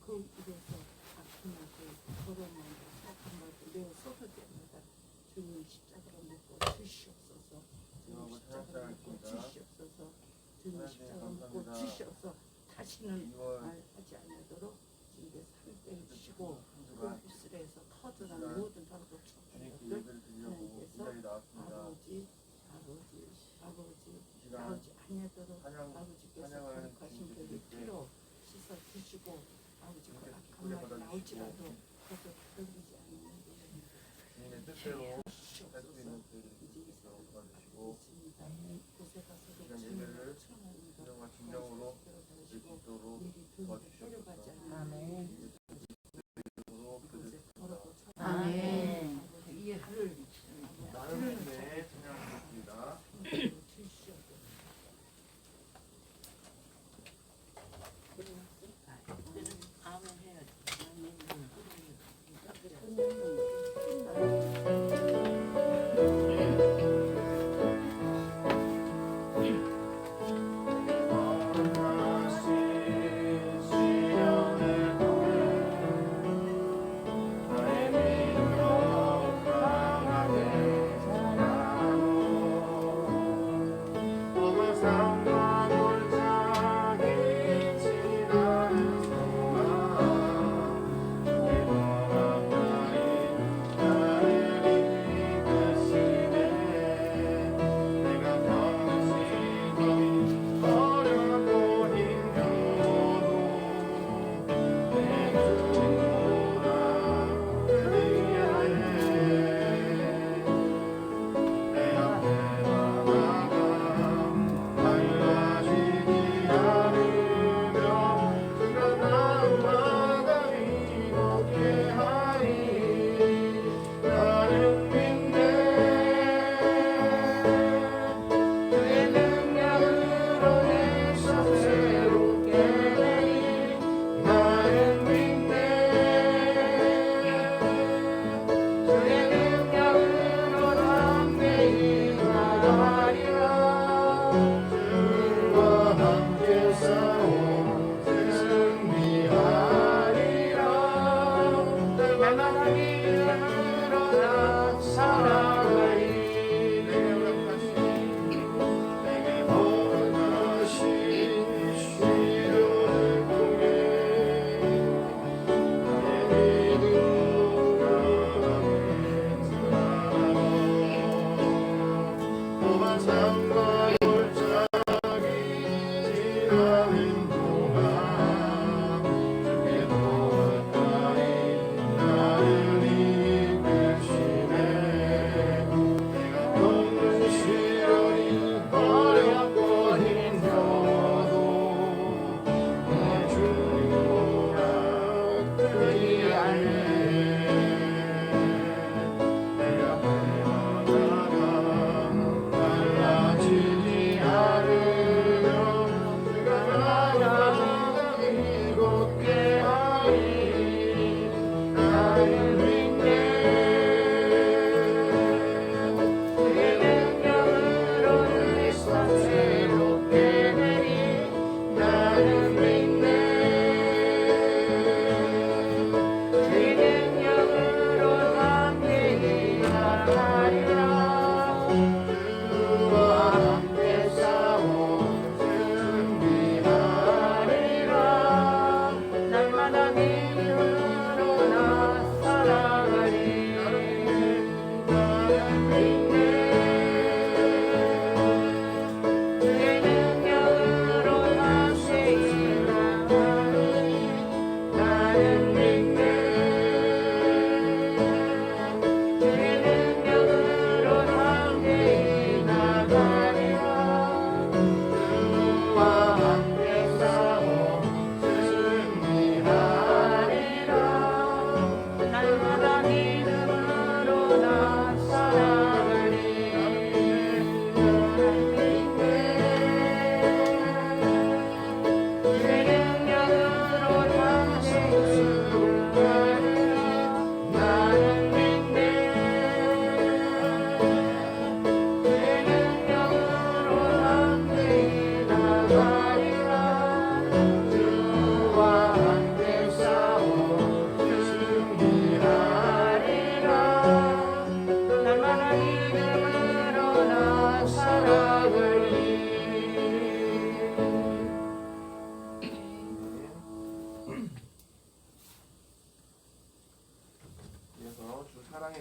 그 입에서 아픔하고 걸어나오고 사악한 말도 내어 쏟아집니다. 주님 십자가로 묶고 주시옵소서. 주님 십자가로 묶고 주시옵소서. 주님 십자가로 묶고 주시옵소서. 다시는 말하지 않도록 주님께 살빼 주시고 그 입술에서 터져나온 모든 바로도 촉구를 하나님께서 아버지 아니하도록 아버지께서 거룩하신 그 피로 씻어 주시고 아버지 그 악한 말이 나올지라도 그것도 들리지 않는 주님의 뜻대로 할 수 있는 그들이 있도록 도와주시고 곳에 가서도 이런 예배를 진정과 진정으로 드리도록 도와주시옵소서. 아멘. 아멘. 많은 은혜 찬양하겠습니다. 아멘 해야지. 아멘.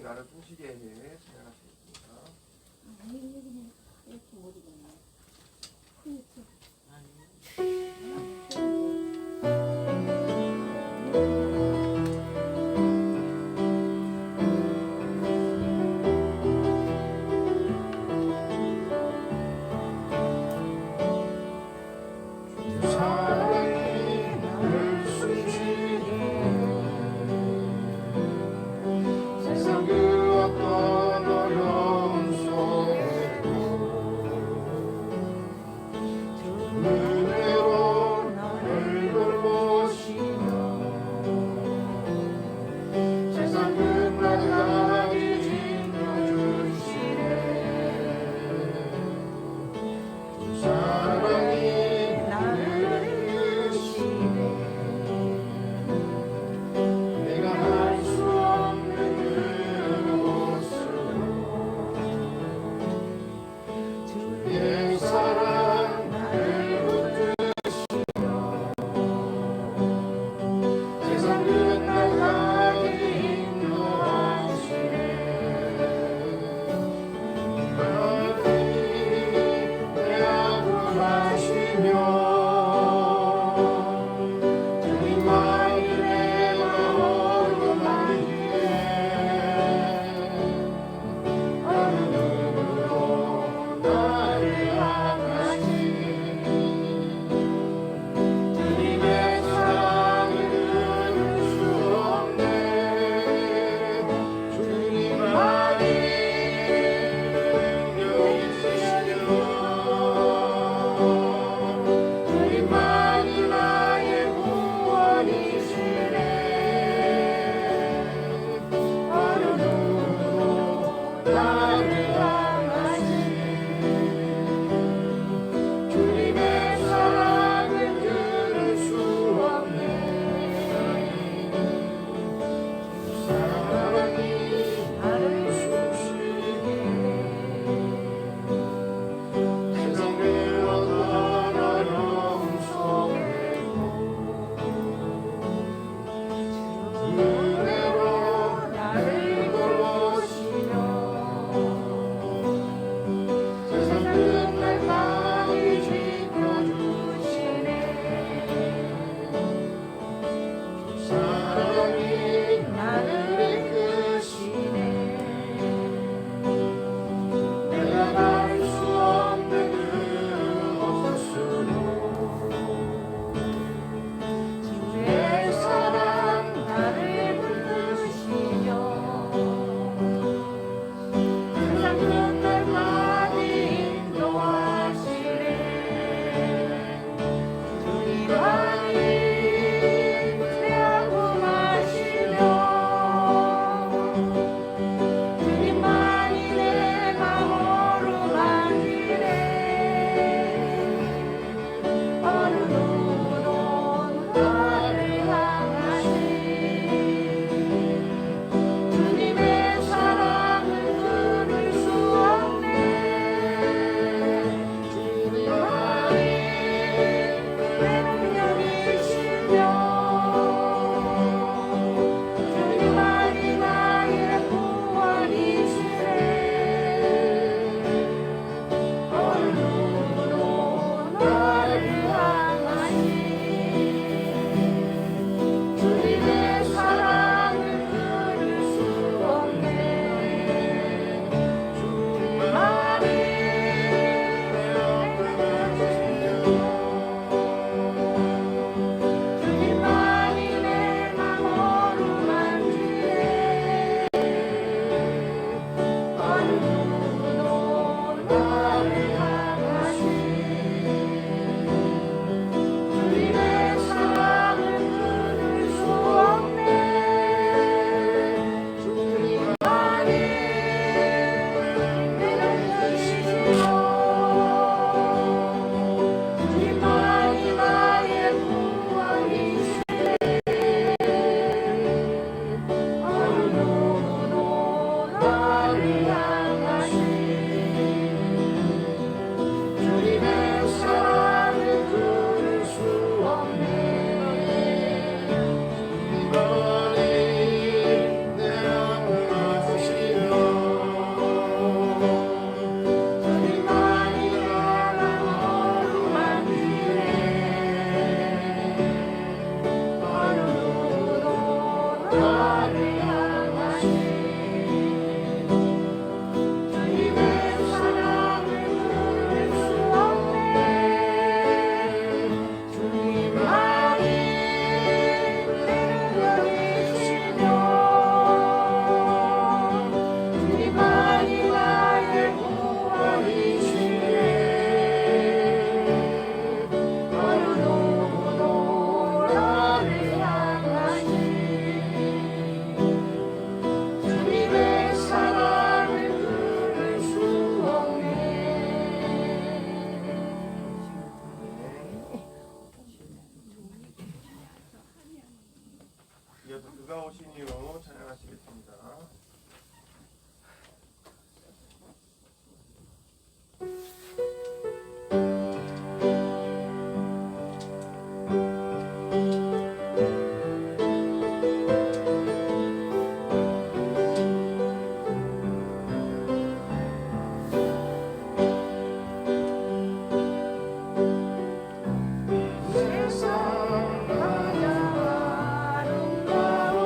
나를 숨쉬게 해. 진행하시겠습니다. 이렇게 모르겠네. 후유증. 사랑이 나를 숨쉬게 해 세상 그 어떤 어려움 그가 오신 이유 찬양하시겠습니다. 세상 가장 아름다운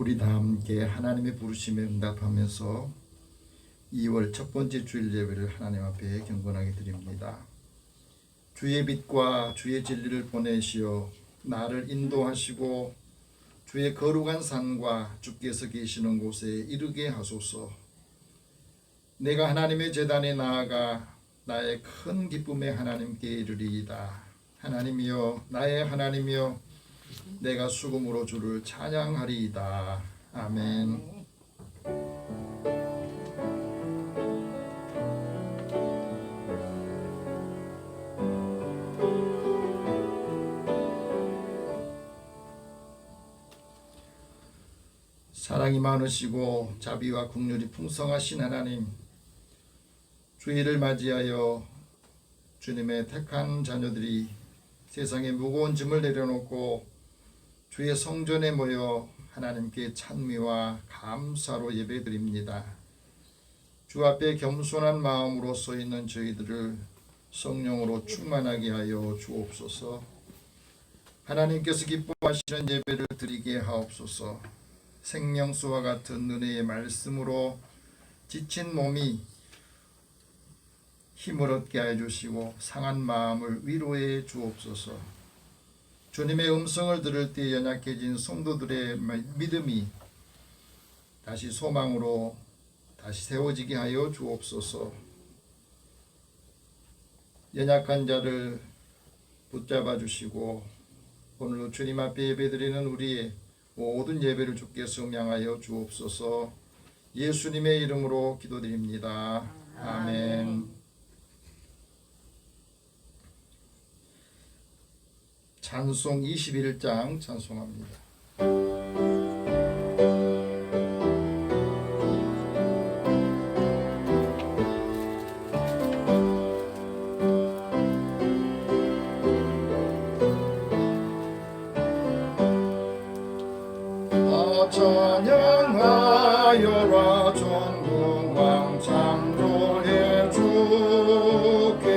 우리 다 함께 하나님의 부르심에 응답하면서 2월 첫 번째 주일 예배를 하나님 앞에 경건하게 드립니다. 주의 빛과 주의 진리를 보내시어 나를 인도하시고 주의 거룩한 산과 주께서 계시는 곳에 이르게 하소서. 내가 하나님의 제단에 나아가 나의 큰 기쁨에 하나님께 이르리이다. 하나님이여, 나의 하나님이여, 내가 수금으로 주를 찬양하리이다. 아멘. 사랑이 많으시고 자비와 긍휼이 풍성하신 하나님, 주일을 맞이하여 주님의 택한 자녀들이 세상의 무거운 짐을 내려놓고 주의 성전에 모여 하나님께 찬미와 감사로 예배드립니다. 주 앞에 겸손한 마음으로 서 있는 저희들을 성령으로 충만하게 하여 주옵소서. 하나님께서 기뻐하시는 예배를 드리게 하옵소서. 생명수와 같은 은혜의 말씀으로 지친 몸이 힘을 얻게 해주시고 상한 마음을 위로해 주옵소서. 주님의 음성을 들을 때 연약해진 성도들의 믿음이 다시 소망으로 다시 세워지게 하여 주옵소서. 연약한 자를 붙잡아 주시고 오늘도 주님 앞에 예배드리는 우리의 모든 예배를 주께 성량하여 주옵소서. 예수님의 이름으로 기도드립니다. 아멘. 찬송 21장 찬송합니다. 찬양하여라 전능왕 창조의 주께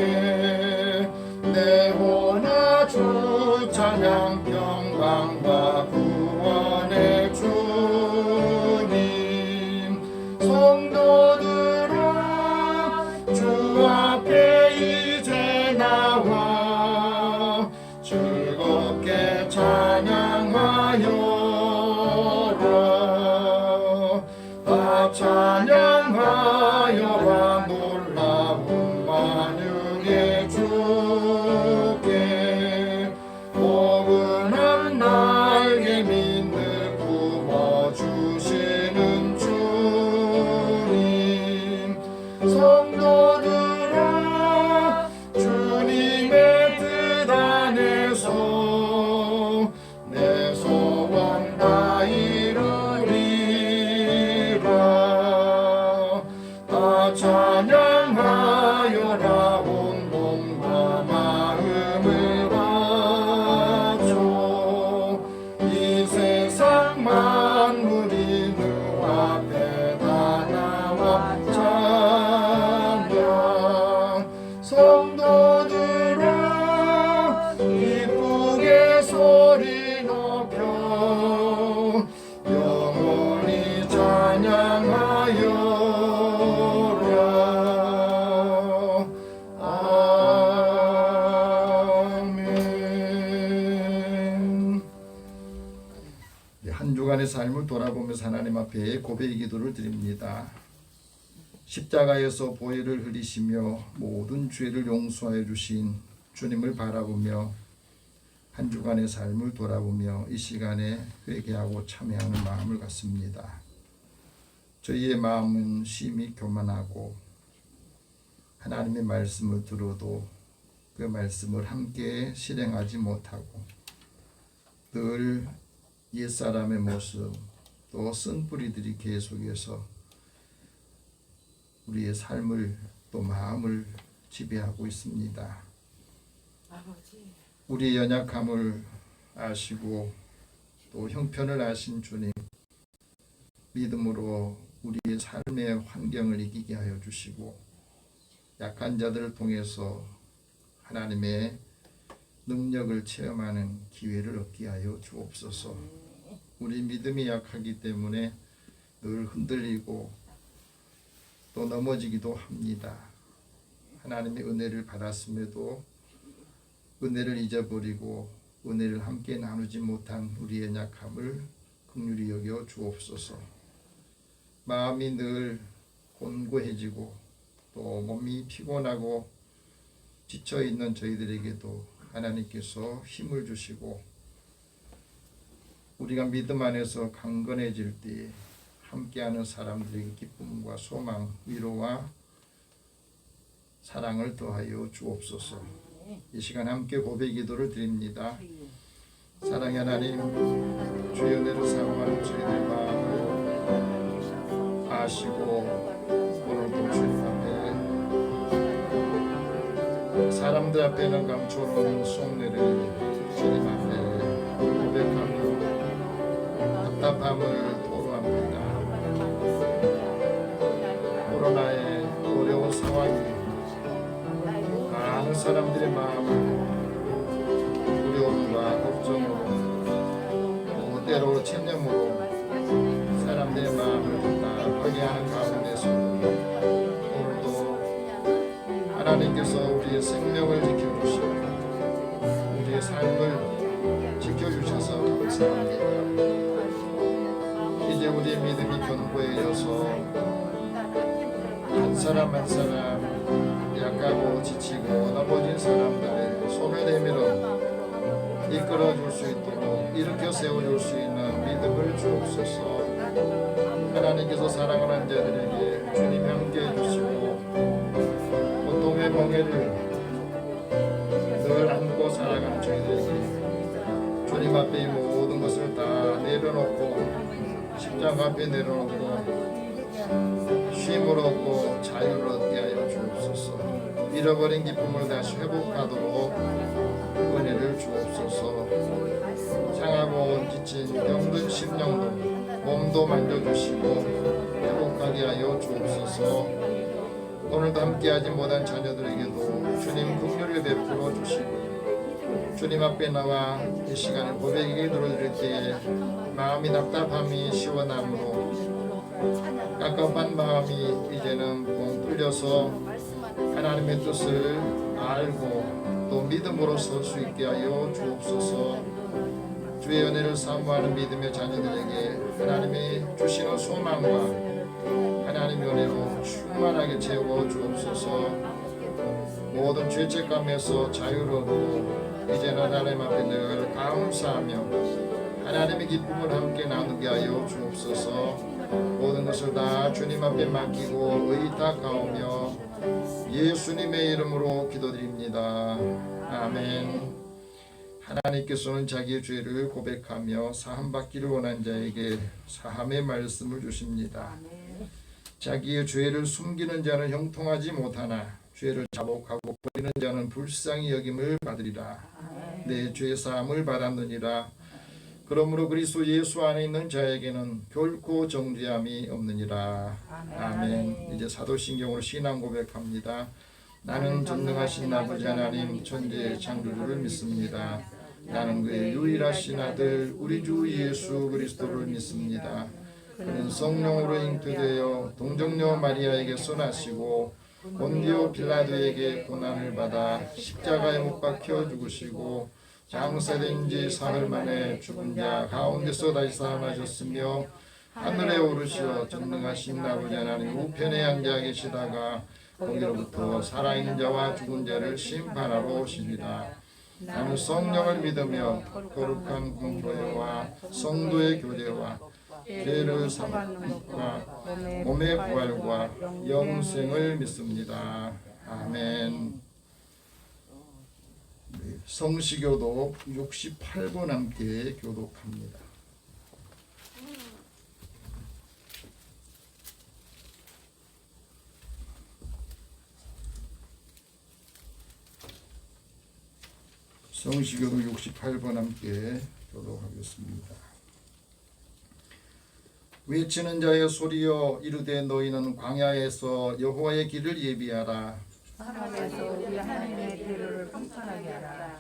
내 혼아 주 찬양 평강과 구원의 주님. 성도들아 주 앞에 이제 나와 즐겁게 찬양하여 찬양하여라 놀라운 만유의 주께. 포근한 날개 믿는 구워주시는 주님. 성도들아 주님의 뜻 안에서 내 소원 다 찬양하여라 온 몸과 마음을 바쳐. 이 세상 만물이 그 앞에 다 나와 찬양. 성도들아 기쁘게 소리 높여 영원히 찬양하여 주간의 삶을 돌아보면서 하나님 앞에 고백의 기도를 드립니다. 십자가에서 보혈을 흘리시며 모든 죄를 용서하여 주신 주님을 바라보며 한 주간의 삶을 돌아보며 이 시간에 회개하고 참회하는 마음을 갖습니다. 저희의 마음은 심히 교만하고 하나님의 말씀을 들어도 그 말씀을 함께 실행하지 못하고 늘 옛사람의 모습 또 쓴뿌리들이 계속해서 우리의 삶을 또 마음을 지배하고 있습니다. 아버지. 우리의 연약함을 아시고 또 형편을 아신 주님, 믿음으로 우리의 삶의 환경을 이기게 하여 주시고 약한 자들을 통해서 하나님의 능력을 체험하는 기회를 얻게 하여 주옵소서. 우리 믿음이 약하기 때문에 늘 흔들리고 또 넘어지기도 합니다. 하나님의 은혜를 받았음에도 은혜를 잊어버리고 은혜를 함께 나누지 못한 우리의 약함을 긍휼히 여겨 주옵소서. 마음이 늘 곤고해지고 또 몸이 피곤하고 지쳐있는 저희들에게도 하나님께서 힘을 주시고 우리가 믿음 안에서 강건해질 때 함께하는 사람들에게 기쁨과 소망, 위로와 사랑을 더하여 주옵소서. 이 시간 함께 고백 기도를 드립니다. 사랑의 하나님, 주의 은혜를 사모하는 저희들 마음을 아시고 오늘도 주님 앞에 사람들 앞에는 감추는 속내를 주님 앞에 고백하며 답답함을 토로합니다. 코로나의 어려운 상황이 많은 사람들의 마음을 두려움과 걱정으로 또 때로 체념으로 사람들의 마음을 답답하게 하는 가운데서 오늘도 하나님께서 우리의 생명을 지켜주시고 우리의 삶을 지켜주셔서 감사합니다. 이제 우리의 믿음이 견고해져서 한 사람 한 사람 약하고 지치고 넘어진 사람들의 손을 내밀어 이끌어줄 수 있도록 일으켜 세워줄 수 있는 믿음을 주옵소서. 하나님께서 사랑하는 자들에게 주님이 함께해 주시고 고통의 멍에를 늘 안고 살아가는 저희들에게 주님 앞에 이 모든 것을 다 내려놓고 십자가 앞에 내려놓고 쉼을 얻고 자유를 얻게 하여 주옵소서. 잃어버린 기쁨을 다시 회복하도록 은혜를 주옵소서. 상하고 지친 병든 심령도 몸도 만져주시고 회복하게 하여 주옵소서. 오늘도 함께하지 못한 자녀들에게도 주님 긍휼을 베풀어 주시고 주님 앞에 나와 이 시간에 고백의 기도를 드릴 때에 마음이 답답함이 시원함으로 깝깝한 마음이 이제는 뻥 뚫려서 하나님의 뜻을 알고 또 믿음으로 설 수 있게 하여 주옵소서. 주의 은혜를 사모하는 믿음의 자녀들에게 하나님이 주시는 소망과 하나님의 은혜로 충만하게 채워 주옵소서. 모든 죄책감에서 자유를 얻고 이제는 하나님 앞에 늘 감사하며 하나님의 기쁨을 함께 나누게 하여 주옵소서. 모든 것을 다 주님 앞에 맡기고 의탁하오며 예수님의 이름으로 기도드립니다. 아멘. 하나님께서는 자기의 죄를 고백하며 사함받기를 원한 자에게 사함의 말씀을 주십니다. 자기의 죄를 숨기는 자는 형통하지 못하나 죄를 자복하고 버리는 자는 불쌍히 여김을 받으리라. 내 죄 사함을 받았느니라. 그러므로 그리스도 예수 안에 있는 자에게는 결코 정죄함이 없느니라. 아멘. 이제 사도신경으로 신앙 고백합니다. 나는 전능하신 아버지 하나님 천지의 창조주를 믿습니다. 나는 그의 유일하신 아들 우리 주 예수 그리스도를 믿습니다. 그는 성령으로 잉태되어 동정녀 마리아에게서 나시고 본디오 빌라도에게 고난을 받아 십자가에 못 박혀 죽으시고 장사된 지 사흘 만에 죽은 자 가운데서 다시 살아나셨으며 하늘에 오르시어 전능하신 아버지 하나님 우편에 앉아 계시다가 거기로부터 살아있는 자와 죽은 자를 심판하러 오시리라. 나는 성령을 믿으며 거룩한 공교회와 성도의 교제와 죄를 사함과 몸의 부활과 영생을 믿습니다. 아멘. 성시교독 68번 함께 교독합니다. 성시교독 68번 함께 교독하겠습니다. 외치는 자의 소리여 이르되 너희는 광야에서 여호와의 길을 예비하라. 사람에서 우리 하나님의 길을 평탄하게 하라.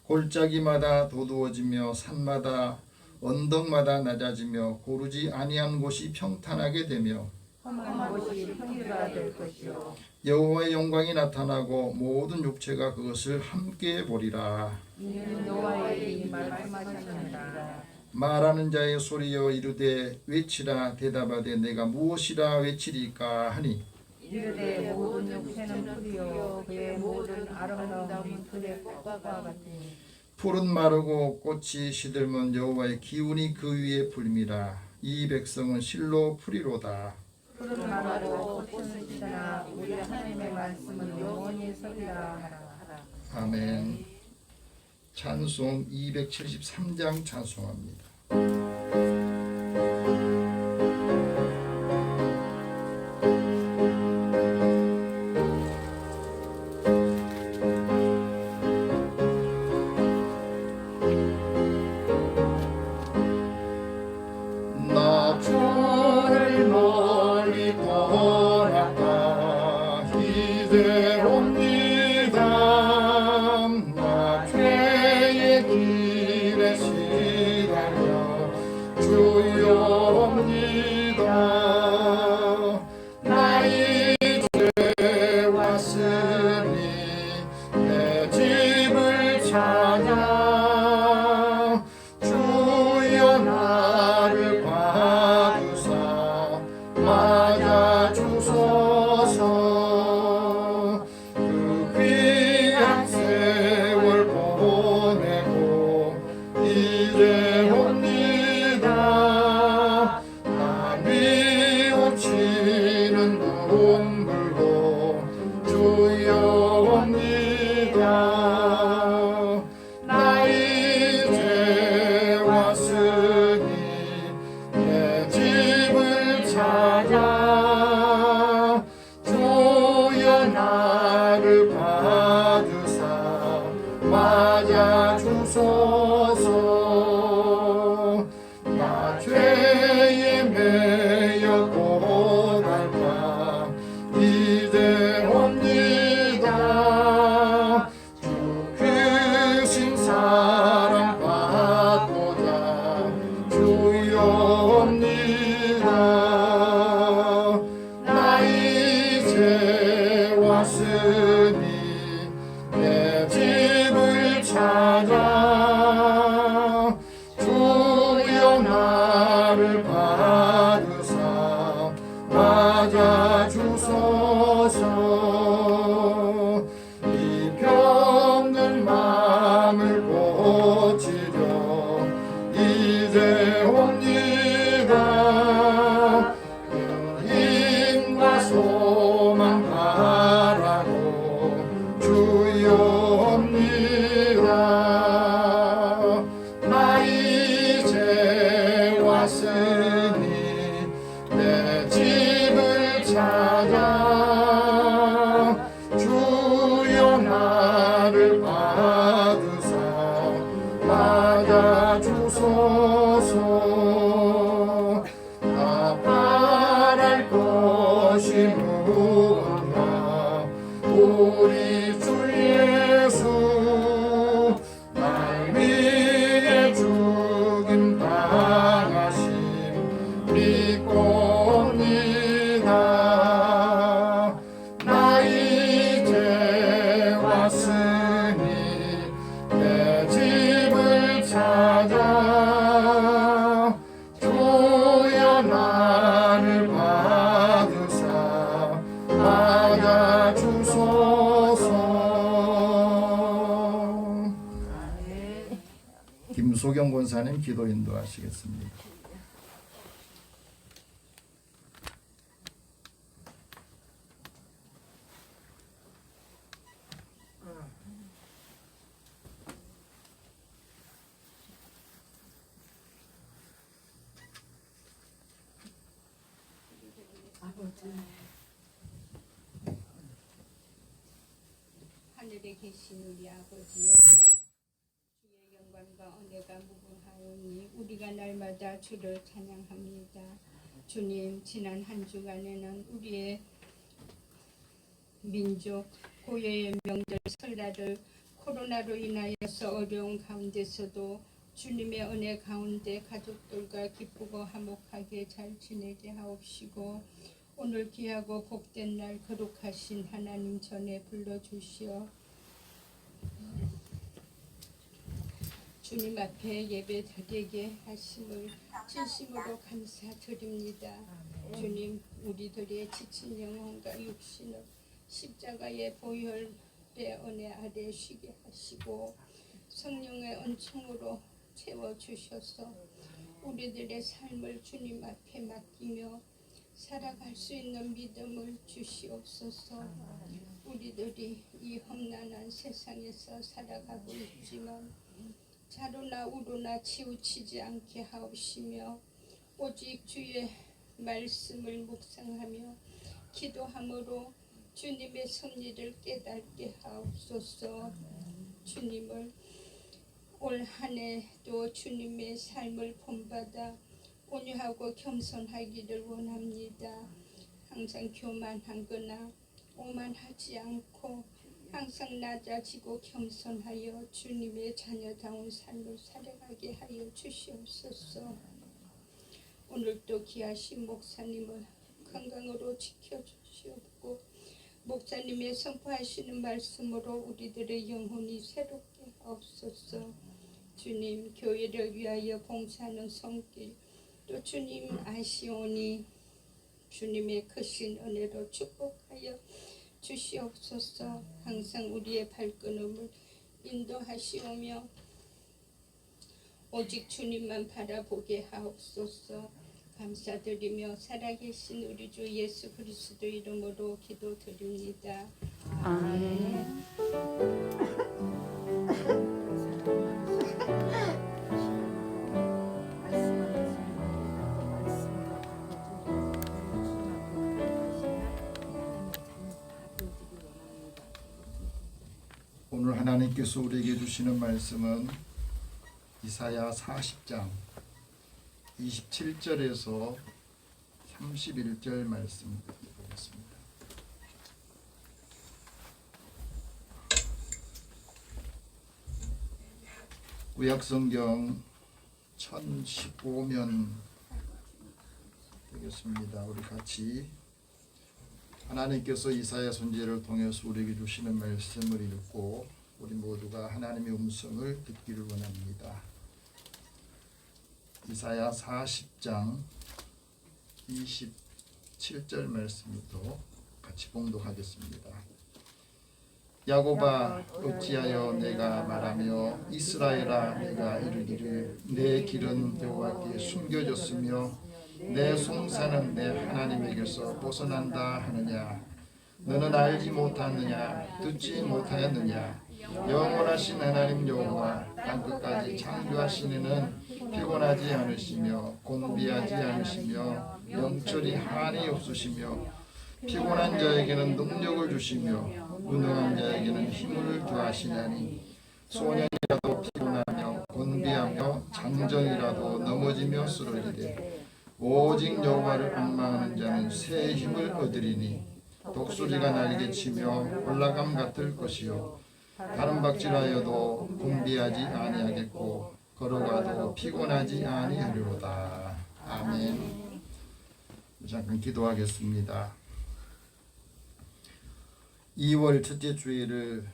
골짜기마다 도두어지며 산마다 언덕마다 낮아지며 고르지 아니한 곳이 평탄하게 되며 험한 곳이 평지가 될 것이요 여호와의 영광이 나타나고 모든 육체가 그것을 함께 보리라. 이는 여호와의 입이 말씀하셨느니라. 말하는 자의 소리여 이르되 외치라. 대답하되 내가 무엇이라 외치리까 하니 이르되 모든 육체는 풀이요 그의 모든 아름다움은 그의 꽃과 같으니 풀은 마르고 꽃이 시들면 여호와의 기운이 그 위에 불미라. 이 백성은 실로 풀이로다. 푸른 말하고 꽃은 시드나 우리 하나님의 말씀은 영원히 서리라 하라. 아멘. 찬송 273장 찬송합니다. 나 주를 멀리 떠났다 이제 옵니다. 나 죄의 길에 시달려 주여 옵니다. 나 이제 왔으니 내 집을 찾아 주여 나를 받으사 맞아 주소서. 그 귀한 세월 보내고 이제 옵니다. 나 뉘우치는 눈물로 주여 옵니다. 나 이제 왔으니 내 집을 찾아 주여 나를 받으사 맞아 주소서. 나 죄에 매여 고달파 이제 옵니다. 주 크신 사랑 받고자 주여 옵니다. 나 이제 왔으니 내 집을 찾아 주여 나를 받으사 맞아 주소서. 이 병든 마음을 고치려 이제 옵니다. 힘과 소망 바라고 주여 옵니다. 나 이제 왔으니 내 집을 찾아 주여 나를 받으사 맞아 주소서. 나 바랄 것이 무엇나 우리 주 예수 날 위해 죽임 당하심 믿고 옵니다. 나 이제 왔으니 내 집을 찾아 주여 나를 받으사 맞아 주소서. 김소경 권사님 기도 인도하시겠습니다. 아버지 하늘에 계신 우리 아버지여, 주의 영광과 은혜가 무궁하오니 우리가 날마다 주를 찬양합니다. 주님, 지난 한 주간에는 우리의 민족 고유의 명절 설날을 코로나로 인하여서 어려운 가운데서도 주님의 은혜 가운데 가족들과 기쁘고 화목하게 잘 지내게 하옵시고 오늘 귀하고 복된 날 거룩하신 하나님 전에 불러주시어 주님 앞에 예배 드리게 하심을 진심으로 감사드립니다. 주님, 우리들의 지친 영혼과 육신을 십자가의 보혈의 은혜 아래 쉬게 하시고 성령의 은총으로 채워주셔서 우리들의 삶을 주님 앞에 맡기며 살아갈 수 있는 믿음을 주시옵소서. 우리들이 이 험난한 세상에서 살아가고 있지만 자루나 우루나 치우치지 않게 하옵시며 오직 주의 말씀을 묵상하며 기도함으로 주님의 섭리를 깨닫게 하옵소서. 주님을 올 한 해도 주님의 삶을 본받아 온유하고 겸손하기를 원합니다. 항상 교만하거나 오만하지 않고 항상 낮아지고 겸손하여 주님의 자녀다운 삶을 살아가게 하여 주시옵소서. 오늘도 귀하신 목사님을 건강으로 지켜주시옵고 목사님의 선포하시는 말씀으로 우리들의 영혼이 새롭게 하옵소서. 주님, 교회를 위하여 봉사하는 손길 또 주님 아시오니 주님의 크신 은혜로 축복하여 주시옵소서. 항상 우리의 발걸음을 인도하시오며 오직 주님만 바라보게 하옵소서. 감사드리며 살아계신 우리 주 예수 그리스도 이름으로 기도드립니다. 아멘. 오늘 하나님께서 우리에게 주시는 말씀은 이사야 40장 27절에서 31절 말씀 드리겠습니다. 구약성경 1015면 되겠습니다. 우리 같이 하나님께서 이사야 선지자를 통해서 우리에게 주시는 말씀을 읽고 우리 모두가 하나님의 음성을 듣기를 원합니다. 이사야 40장 27절 말씀부터 같이 봉독하겠습니다. 야곱아 어찌하여 내가 말하며 이스라엘아 내가 이르기를 내 길은 여호와께 숨겨졌으며 내 송사는 내 하나님에게서 벗어난다 하느냐. 너는 알지 못하느냐 듣지 못하였느냐. 영원하신 하나님 여호와 땅끝까지 창조하신 이는 피곤하지 않으시며 곤비하지 않으시며 영철이 한이 없으시며 피곤한 자에게는 능력을 주시며 무능한 자에게는 힘을 더하시나니 소년이라도 피곤하며 곤비하며 장정이라도 넘어지며 쓰러지되 오직 여호와를 앙망하는 자는 새 힘을 얻으리니 독수리가 날개치며 올라감 같을 것이요 다른 박질하여도 곤비하지 아니하겠고 걸어가도 피곤하지 아니하리로다. 아멘. 잠깐 기도하겠습니다. 2월 첫째 주일을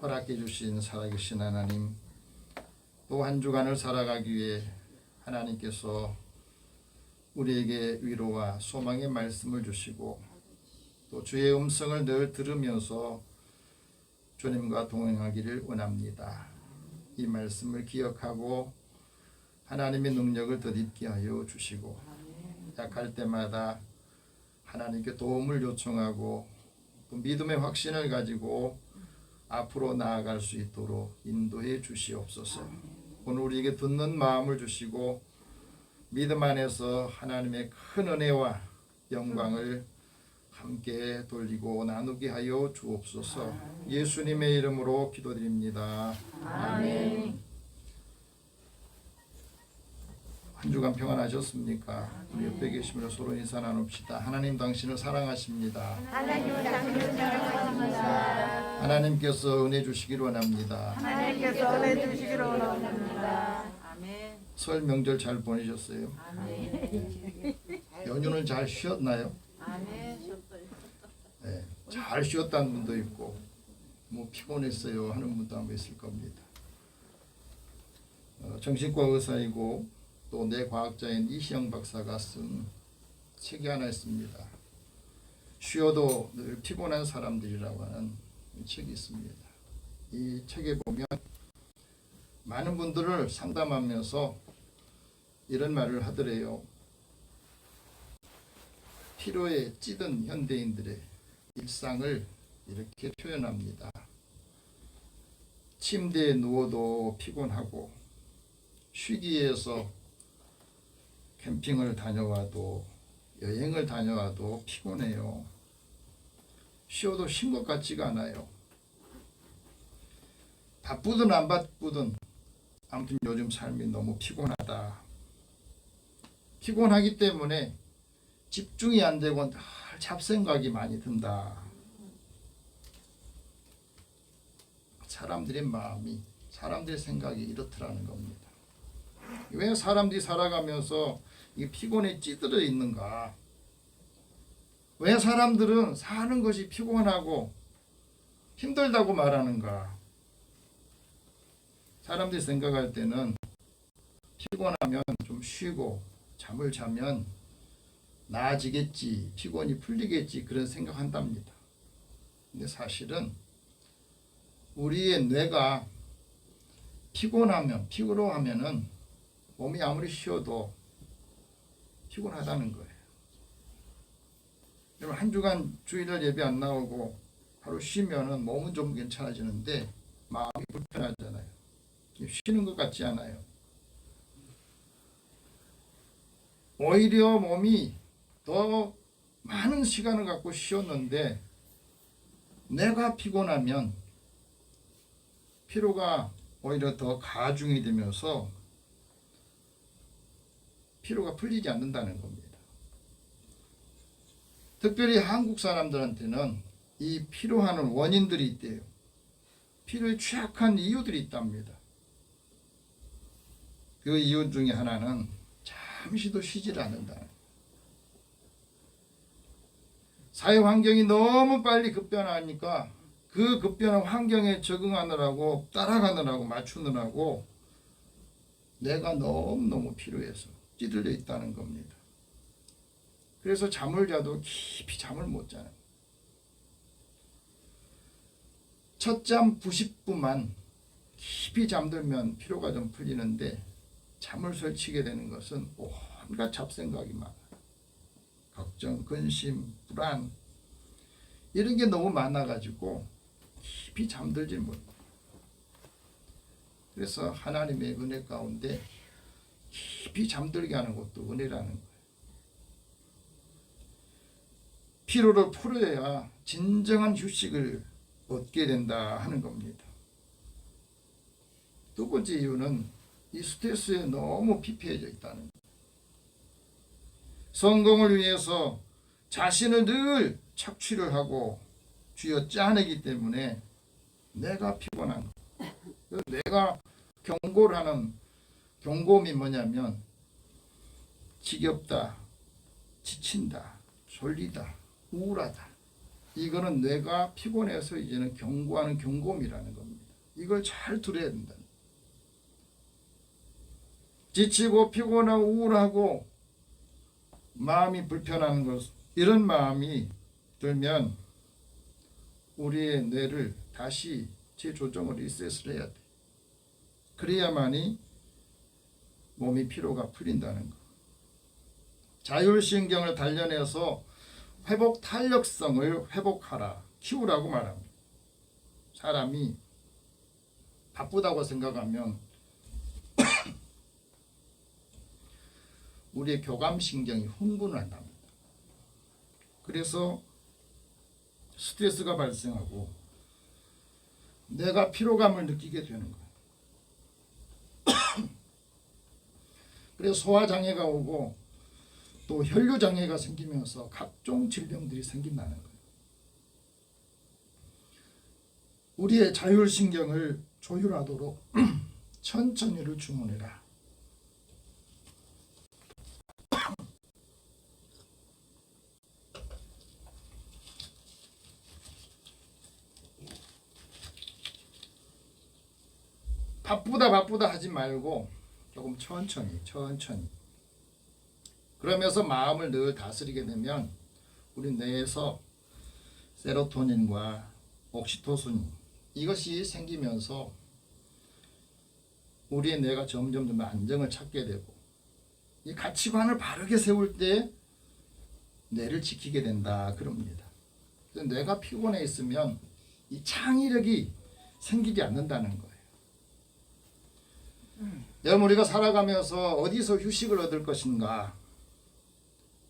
허락해 주신 살아계신 하나님, 또 한 주간을 살아가기 위해 하나님께서 우리에게 위로와 소망의 말씀을 주시고 또 주의 음성을 늘 들으면서 주님과 동행하기를 원합니다. 이 말씀을 기억하고 하나님의 능력을 덧입게 하여 주시고 약할 때마다 하나님께 도움을 요청하고 또 믿음의 확신을 가지고 앞으로 나아갈 수 있도록 인도해 주시옵소서. 오늘 우리에게 듣는 마음을 주시고 믿음 안에서 하나님의 큰 은혜와 영광을 함께 돌리고 나누게 하여 주옵소서. 예수님의 이름으로 기도드립니다. 아멘. 한 주간 평안하셨습니까? 우리 옆에 계시면 서로 인사 나눕시다. 하나님 당신을 사랑하십니다. 하나님 당신을 사랑합니다. 하나님께서 은혜 주시기를 원합니다. 하나님께서 은혜 주시기를 원합니다. 설 명절 잘 보내셨어요? 아멘. 연휴는 잘 쉬었나요? 아멘. 네, 잘 쉬었다는 분도 있고 뭐 피곤했어요 하는 분도 아마 있을 겁니다. 정신과 의사이고 또 뇌과학자인 이시영 박사가 쓴 책이 하나 있습니다. 쉬어도 늘 피곤한 사람들이라고 하는 책이 있습니다. 이 책에 보면 많은 분들을 상담하면서 이런 말을 하더래요. 피로에 찌든 현대인들의 일상을 이렇게 표현합니다. 침대에 누워도 피곤하고 쉬기 위해서 캠핑을 다녀와도 여행을 다녀와도 피곤해요. 쉬어도 쉰 것 같지가 않아요. 바쁘든 안 바쁘든 아무튼 요즘 삶이 너무 피곤하다. 피곤하기 때문에 집중이 안 되고 늘 잡생각이 많이 든다. 사람들의 마음이, 사람들의 생각이 이렇더라는 겁니다. 왜 사람들이 살아가면서 이 피곤에 찌들어 있는가? 왜 사람들은 사는 것이 피곤하고 힘들다고 말하는가? 사람들이 생각할 때는 피곤하면 좀 쉬고 잠을 자면 나아지겠지, 피곤이 풀리겠지 그런 생각한답니다. 근데 사실은 우리의 뇌가 피곤하면은 몸이 아무리 쉬어도 피곤하다는 거예요. 여러분 한 주간 주일날 예배 안 나오고 하루 쉬면은 몸은 좀 괜찮아지는데 마음이 불편하잖아요. 쉬는 것 같지 않아요. 오히려 몸이 더 많은 시간을 갖고 쉬었는데 내가 피곤하면 피로가 오히려 더 가중이 되면서 피로가 풀리지 않는다는 겁니다. 특별히 한국 사람들한테는 이 피로하는 원인들이 있대요. 피로에 취약한 이유들이 있답니다. 그 이유 중에 하나는 잠시도 쉬질 않는다. 사회 환경이 너무 빨리 급변하니까 그 급변한 환경에 적응하느라고 따라가느라고 맞추느라고 내가 너무너무 피로해서 찌들려 있다는 겁니다. 그래서 잠을 자도 깊이 잠을 못 자요. 첫잠 90분만 깊이 잠들면 피로가 좀 풀리는데 잠을 설치게 되는 것은 온갖 잡생각이 많아요. 걱정, 근심, 불안 이런 게 너무 많아가지고 깊이 잠들지 못해요. 그래서 하나님의 은혜 가운데 깊이 잠들게 하는 것도 은혜라는 거예요. 피로를 풀어야 진정한 휴식을 얻게 된다 하는 겁니다. 두 번째 이유는 이 스트레스에 너무 피폐해져 있다는 거예요. 성공을 위해서 자신을 늘 착취를 하고 쥐어 짜내기 때문에 내가 피곤한 거예요. 내가 경고를 하는 경고음이 뭐냐면 지겹다, 지친다, 졸리다, 우울하다. 이거는 뇌가 피곤해서 이제는 경고하는 경고음이라는 겁니다. 이걸 잘 들어야 된다. 지치고 피곤하고 우울하고 마음이 불편한 것, 이런 마음이 들면 우리의 뇌를 다시 재조정을 리셋을 해야 돼. 그래야만이 몸이 피로가 풀린다는 거. 자율신경을 단련해서 회복 탄력성을 회복하라, 키우라고 말합니다. 사람이 바쁘다고 생각하면 우리의 교감신경이 흥분을 한답니다. 그래서 스트레스가 발생하고 내가 피로감을 느끼게 되는 거예요. 그래서 소화장애가 오고 또 혈류장애가 생기면서 각종 질병들이 생긴다는 거예요. 우리의 자율신경을 조율하도록 천천히를 주문해라. 바쁘다 하지 말고 조금 천천히 그러면서 마음을 늘 다스리게 되면 우리 뇌에서 세로토닌과 옥시토신 이것이 생기면서 우리의 뇌가 점점 안정을 찾게 되고 이 가치관을 바르게 세울 때 뇌를 지키게 된다 그럽니다. 그래서 뇌가 피곤해 있으면 이 창의력이 생기지 않는다는 거예요. 여러분 우리가 살아가면서 어디서 휴식을 얻을 것인가?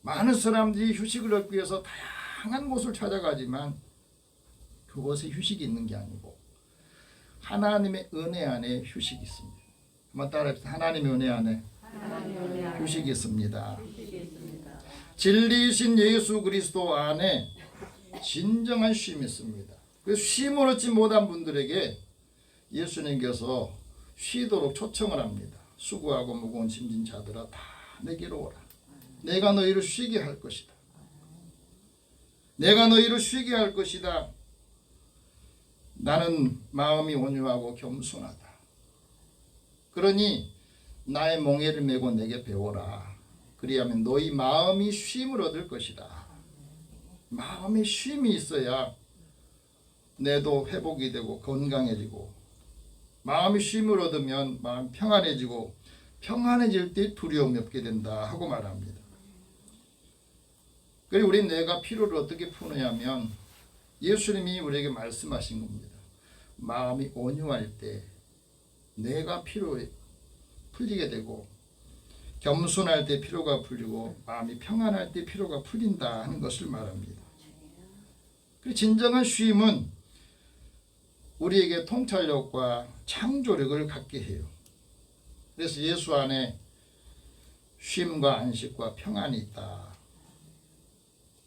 많은 사람들이 휴식을 얻기 위해서 다양한 곳을 찾아가지만 그곳에 휴식이 있는 게 아니고 하나님의 은혜 안에 휴식이 있습니다. 한번 따라합시다. 하나님의 은혜 안에 휴식이 있습니다. 진리이신 예수 그리스도 안에 진정한 쉼이 있습니다. 그래서 쉼을 얻지 못한 분들에게 예수님께서 쉬도록 초청을 합니다. 수고하고 무거운 짐진 자들아 다 내게로 오라. 내가 너희를 쉬게 할 것이다. 내가 너희를 쉬게 할 것이다. 나는 마음이 온유하고 겸손하다. 그러니 나의 멍에를 메고 내게 배워라. 그리하면 너희 마음이 쉼을 얻을 것이다. 마음에 쉼이 있어야 뇌도 회복이 되고 건강해지고 마음이 쉼을 얻으면 마음 평안해지고 평안해질 때 두려움이 없게 된다 하고 말합니다. 그리고 우리 뇌가 피로를 어떻게 푸느냐면 예수님이 우리에게 말씀하신 겁니다. 마음이 온유할 때 뇌가 피로에 풀리게 되고 겸손할 때 피로가 풀리고 마음이 평안할 때 피로가 풀린다 하는 것을 말합니다. 그 진정한 쉼은 우리에게 통찰력과 창조력을 갖게 해요. 그래서 예수 안에 쉼과 안식과 평안이 있다.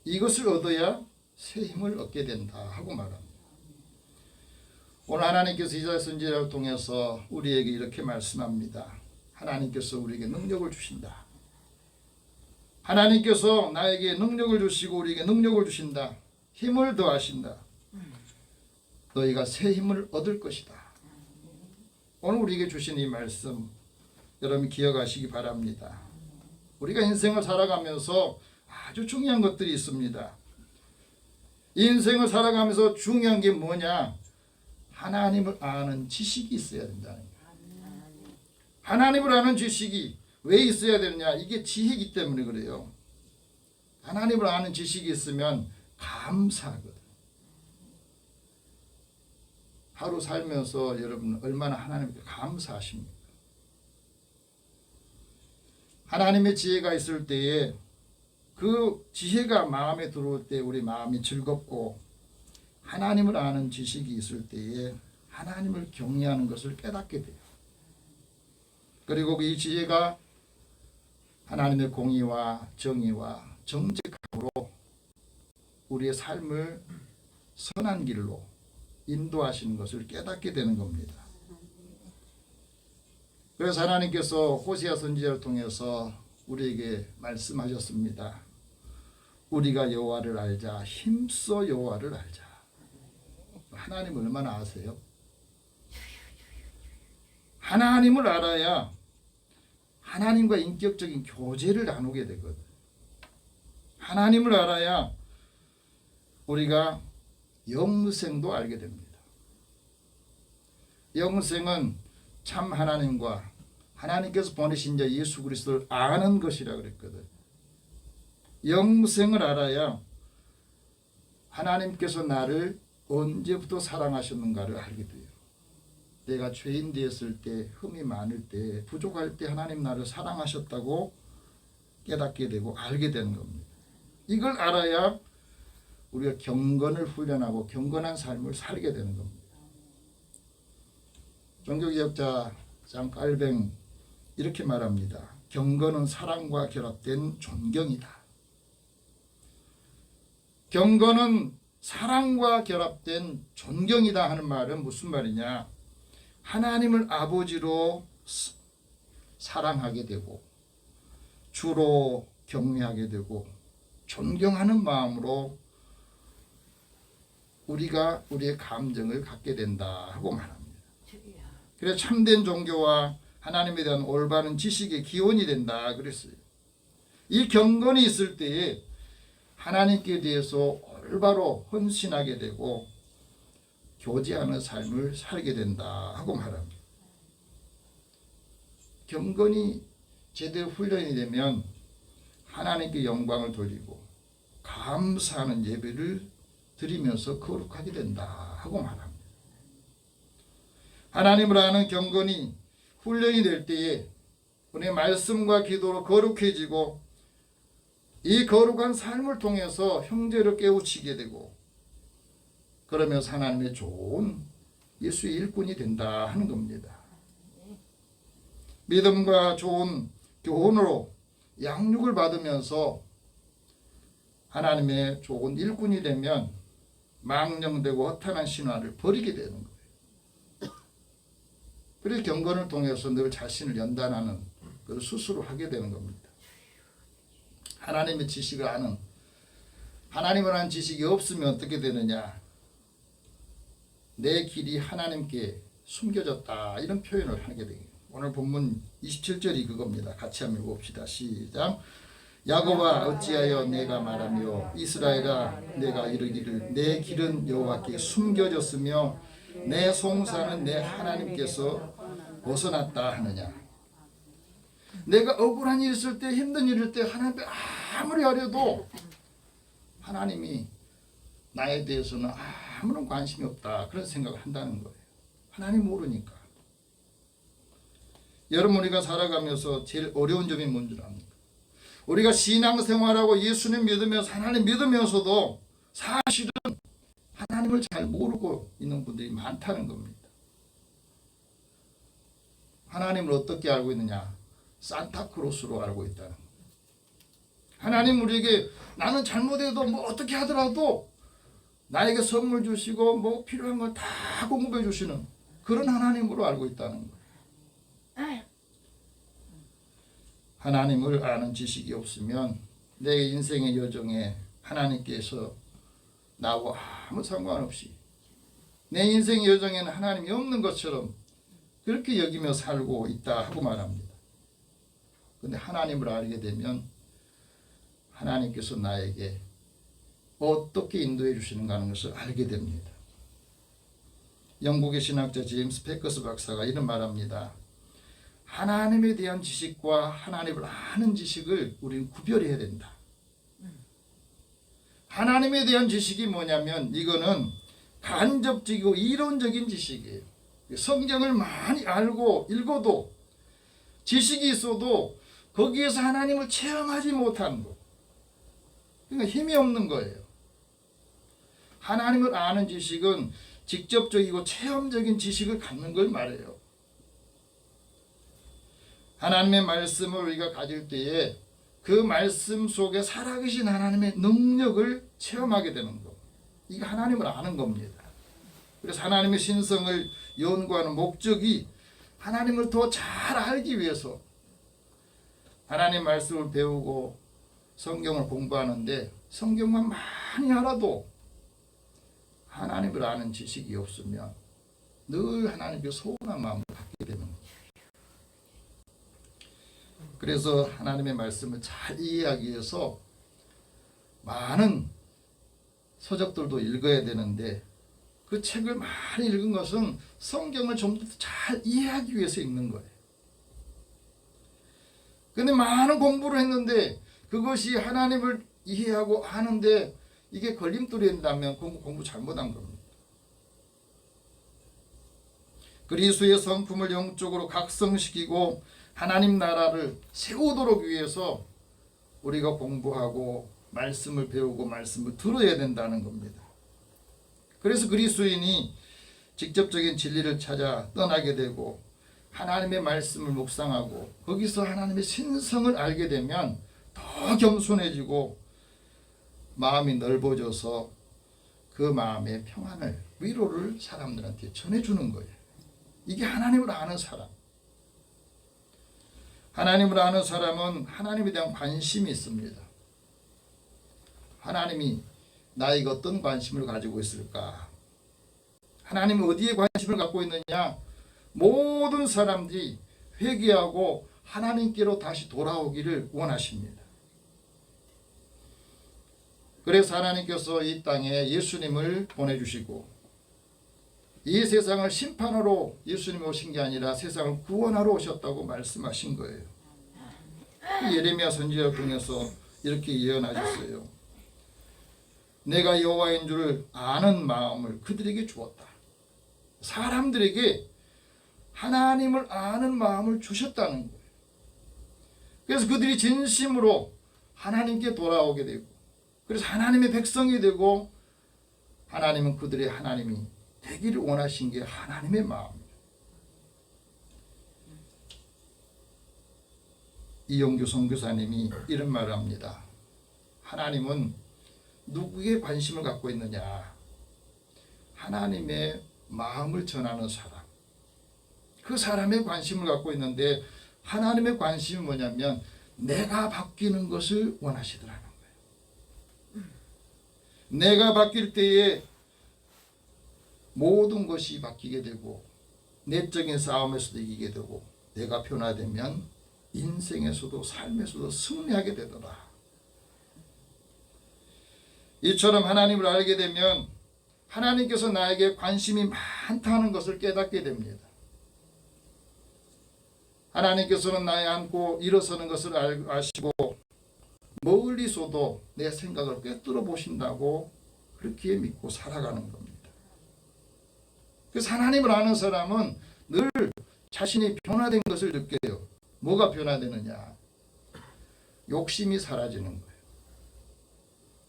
이것을 얻어야 새 힘을 얻게 된다 하고 말합니다. 오늘 하나님께서 이사야 선지자를 통해서 우리에게 이렇게 말씀합니다. 하나님께서 우리에게 능력을 주신다. 하나님께서 나에게 능력을 주시고 우리에게 능력을 주신다. 힘을 더하신다. 너희가 새 힘을 얻을 것이다. 오늘 우리에게 주신 이 말씀 여러분 기억하시기 바랍니다. 우리가 인생을 살아가면서 아주 중요한 것들이 있습니다. 인생을 살아가면서 중요한 게 뭐냐? 하나님을 아는 지식이 있어야 된다는 거예요. 하나님을 아는 지식이 왜 있어야 되느냐? 이게 지혜이기 때문에 그래요. 하나님을 아는 지식이 있으면 감사하거든. 하루 살면서 여러분 얼마나 하나님께 감사하십니까? 하나님의 지혜가 있을 때에 그 지혜가 마음에 들어올 때 우리 마음이 즐겁고 하나님을 아는 지식이 있을 때에 하나님을 경외하는 것을 깨닫게 돼요. 그리고 이 지혜가 하나님의 공의와 정의와 정직함으로 우리의 삶을 선한 길로 인도하시는 것을 깨닫게 되는 겁니다. 그래서 하나님께서 호세아 선지자를 통해서 우리에게 말씀하셨습니다. 우리가 여호와를 알자. 힘써 여호와를 알자. 하나님 얼마나 아세요? 하나님을 알아야 하나님과 인격적인 교제를 나누게 되거든. 하나님을 알아야 우리가 영생도 알게 됩니다. 영생은 참 하나님과 하나님께서 보내신 자 예수 그리스도를 아는 것이라 그랬거든. 영생을 알아야 하나님께서 나를 언제부터 사랑하셨는가를 알게 돼요. 내가 죄인 되었을 때, 흠이 많을 때, 부족할 때 하나님 나를 사랑하셨다고 깨닫게 되고 알게 되는 겁니다. 이걸 알아야 우리가 경건을 훈련하고 경건한 삶을 살게 되는 겁니다. 종교개혁자 장 깔뱅 이렇게 말합니다. 경건은 사랑과 결합된 존경이다. 경건은 사랑과 결합된 존경이다 하는 말은 무슨 말이냐? 하나님을 아버지로 사랑하게 되고 주로 경외하게 되고 존경하는 마음으로 우리가 우리의 감정을 갖게 된다 하고 말합니다. 그래서 참된 종교와 하나님에 대한 올바른 지식의 기원이 된다 그랬어요. 이 경건이 있을 때에 하나님께 대해서 올바로 헌신하게 되고 교제하는 삶을 살게 된다 하고 말합니다. 경건이 제대로 훈련이 되면 하나님께 영광을 돌리고 감사하는 예배를 드리면서 거룩하게 된다 하고 말합니다. 하나님을 아는 경건이 훈련이 될 때에 우리의 말씀과 기도로 거룩해지고 이 거룩한 삶을 통해서 형제를 깨우치게 되고 그러면서 하나님의 좋은 예수의 일꾼이 된다 하는 겁니다. 믿음과 좋은 교훈으로 양육을 받으면서 하나님의 좋은 일꾼이 되면 망령되고 허탄한 신화를 버리게 되는 거예요. 그래서 경건을 통해서 늘 자신을 연단하는 그 수술을 하게 되는 겁니다. 하나님의 지식을 아는, 하나님을 아는 지식이 없으면 어떻게 되느냐? 내 길이 하나님께 숨겨졌다 이런 표현을 하게 돼요. 오늘 본문 27절이 그겁니다. 같이 한번 읽어봅시다. 시작. 야곱아 어찌하여 내가 말하며 이스라엘아 내가 이르기를 내 길은 여호와께 숨겨졌으며 내 송사는 내 하나님께서 벗어났다 하느냐. 내가 억울한 일 있을 때 힘든 일 있을 때 하나님께 아무리 하려도 하나님이 나에 대해서는 아무런 관심이 없다 그런 생각을 한다는 거예요. 하나님 모르니까. 여러분 우리가 살아가면서 제일 어려운 점이 뭔지 압니까? 우리가 신앙생활하고 예수님 믿으면서 하나님 믿으면서도 사실은 하나님을 잘 모르고 있는 분들이 많다는 겁니다. 하나님을 어떻게 알고 있느냐? 산타크로스로 알고 있다는 거예요. 하나님 우리에게 나는 잘못해도 뭐 어떻게 하더라도 나에게 선물 주시고 뭐 필요한 걸 다 공급해 주시는 그런 하나님으로 알고 있다는 거예요. 하나님을 아는 지식이 없으면 내 인생의 여정에 하나님께서 나와 아무 상관없이 내 인생의 여정에는 하나님이 없는 것처럼 그렇게 여기며 살고 있다 하고 말합니다. 그런데 하나님을 알게 되면 하나님께서 나에게 어떻게 인도해 주시는가 하는 것을 알게 됩니다. 영국의 신학자 제임스 패커스 박사가 이런 말합니다. 하나님에 대한 지식과 하나님을 아는 지식을 우리는 구별해야 된다. 하나님에 대한 지식이 뭐냐면 이거는 간접적이고 이론적인 지식이에요. 성경을 많이 알고 읽어도 지식이 있어도 거기에서 하나님을 체험하지 못하는 것. 그러니까 힘이 없는 거예요. 하나님을 아는 지식은 직접적이고 체험적인 지식을 갖는 걸 말해요. 하나님의 말씀을 우리가 가질 때에 그 말씀 속에 살아계신 하나님의 능력을 체험하게 되는 것. 이게 하나님을 아는 겁니다. 그래서 하나님의 신성을 연구하는 목적이 하나님을 더 잘 알기 위해서 하나님 말씀을 배우고 성경을 공부하는데 성경만 많이 알아도 하나님을 아는 지식이 없으면 늘 하나님께 서운한 마음을 갖게 되는 거예요. 그래서 하나님의 말씀을 잘 이해하기 위해서 많은 서적들도 읽어야 되는데 그 책을 많이 읽은 것은 성경을 좀 더 잘 이해하기 위해서 읽는 거예요. 근데 많은 공부를 했는데 그것이 하나님을 이해하고 하는데 이게 걸림돌이 된다면 공부 잘못한 겁니다. 그리스도의 성품을 영적으로 각성시키고 하나님 나라를 세우도록 위해서 우리가 공부하고 말씀을 배우고 말씀을 들어야 된다는 겁니다. 그래서 그리스도인이 직접적인 진리를 찾아 떠나게 되고 하나님의 말씀을 묵상하고 거기서 하나님의 신성을 알게 되면 더 겸손해지고 마음이 넓어져서 그 마음의 평안을 위로를 사람들한테 전해주는 거예요. 이게 하나님을 아는 사람. 하나님을 아는 사람은 하나님에 대한 관심이 있습니다. 하나님이 나에게 어떤 관심을 가지고 있을까? 하나님이 어디에 관심을 갖고 있느냐? 모든 사람들이 회개하고 하나님께로 다시 돌아오기를 원하십니다. 그래서 하나님께서 이 땅에 예수님을 보내주시고 이 세상을 심판하러 예수님이 오신 게 아니라 세상을 구원하러 오셨다고 말씀하신 거예요. 예레미야 선지자를 통해서 이렇게 예언하셨어요. 내가 여호와인 줄을 아는 마음을 그들에게 주었다. 사람들에게 하나님을 아는 마음을 주셨다는 거예요. 그래서 그들이 진심으로 하나님께 돌아오게 되고, 그래서 하나님의 백성이 되고, 하나님은 그들의 하나님이 되기를 원하신 게 하나님의 마음이에요. 이용규 선교사님이 이런 말을 합니다. 하나님은 누구에게 관심을 갖고 있느냐? 하나님의 마음을 전하는 사람. 그 사람의 관심을 갖고 있는데, 하나님의 관심이 뭐냐면 내가 바뀌는 것을 원하시더라는 거예요. 내가 바뀔 때에 모든 것이 바뀌게 되고, 내적인 싸움에서도 이기게 되고, 내가 변화되면 인생에서도 삶에서도 승리하게 되더라. 이처럼 하나님을 알게 되면 하나님께서 나에게 관심이 많다는 것을 깨닫게 됩니다. 하나님께서는 나의 안고 일어서는 것을 아시고 멀리서도 내 생각을 꿰뚫어 보신다고 그렇게 믿고 살아가는 겁니다. 그래서 하나님을 아는 사람은 늘 자신이 변화된 것을 느껴요. 뭐가 변화되느냐? 욕심이 사라지는 거예요.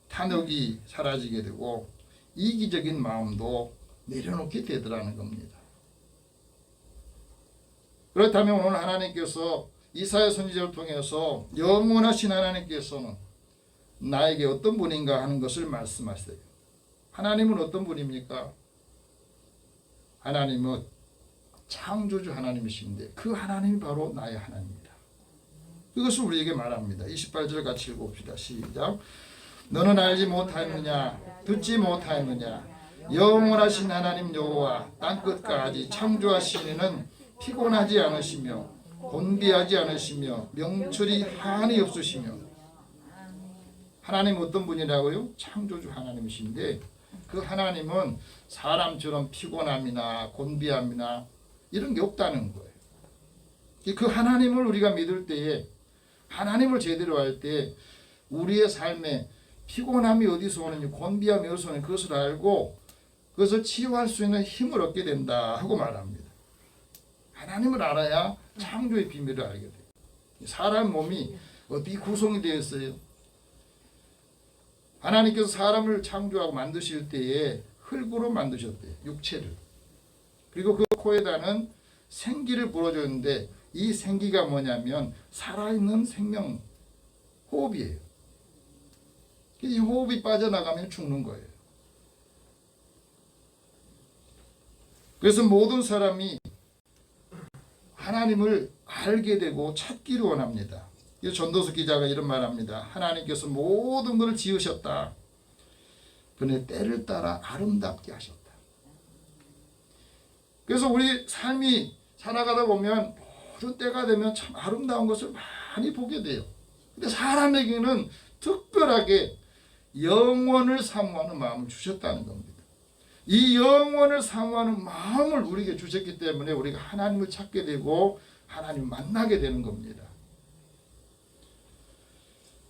탐욕이 사라지게 되고 이기적인 마음도 내려놓게 되더라는 겁니다. 그렇다면 오늘 하나님께서 이사야 선지자를 통해서 영원하신 하나님께서는 나에게 어떤 분인가 하는 것을 말씀하세요. 하나님은 어떤 분입니까? 하나님은 창조주 하나님이신데 그 하나님이 바로 나의 하나님이다. 그것을 우리에게 말합니다. 28절 같이 읽어봅시다. 시작. 너는 알지 못하였느냐? 듣지 못하였느냐? 영원하신 하나님 여호와 땅끝까지 창조하신 이는 피곤하지 않으시며 곤비하지 않으시며 명철이 한이 없으시며. 하나님 어떤 분이라고요? 창조주 하나님이신데 그 하나님은 사람처럼 피곤함이나 곤비함이나 이런 게 없다는 거예요. 그 하나님을 우리가 믿을 때에, 하나님을 제대로 할 때 우리의 삶에 피곤함이 어디서 오는지, 곤비함이 어디서 오는지 그것을 알고 그것을 치유할 수 있는 힘을 얻게 된다 하고 말합니다. 하나님을 알아야 창조의 비밀을 알게 돼요. 사람 몸이 어떻게 구성이 되어 있어요? 하나님께서 사람을 창조하고 만드실 때에 흙으로 만드셨대요. 육체를. 그리고 그 코에다는 생기를 불어줬는데 이 생기가 뭐냐면 살아있는 생명, 호흡이에요. 이 호흡이 빠져나가면 죽는 거예요. 그래서 모든 사람이 하나님을 알게 되고 찾기를 원합니다. 전도서 기자가 이런 말합니다. 하나님께서 모든 것을 지으셨다. 그런데 때를 따라 아름답게 하셨다. 그래서 우리 삶이 살아가다 보면 모든 때가 되면 참 아름다운 것을 많이 보게 돼요. 근데 사람에게는 특별하게 영원을 사모하는 마음을 주셨다는 겁니다. 이 영원을 사모하는 마음을 우리에게 주셨기 때문에 우리가 하나님을 찾게 되고 하나님을 만나게 되는 겁니다.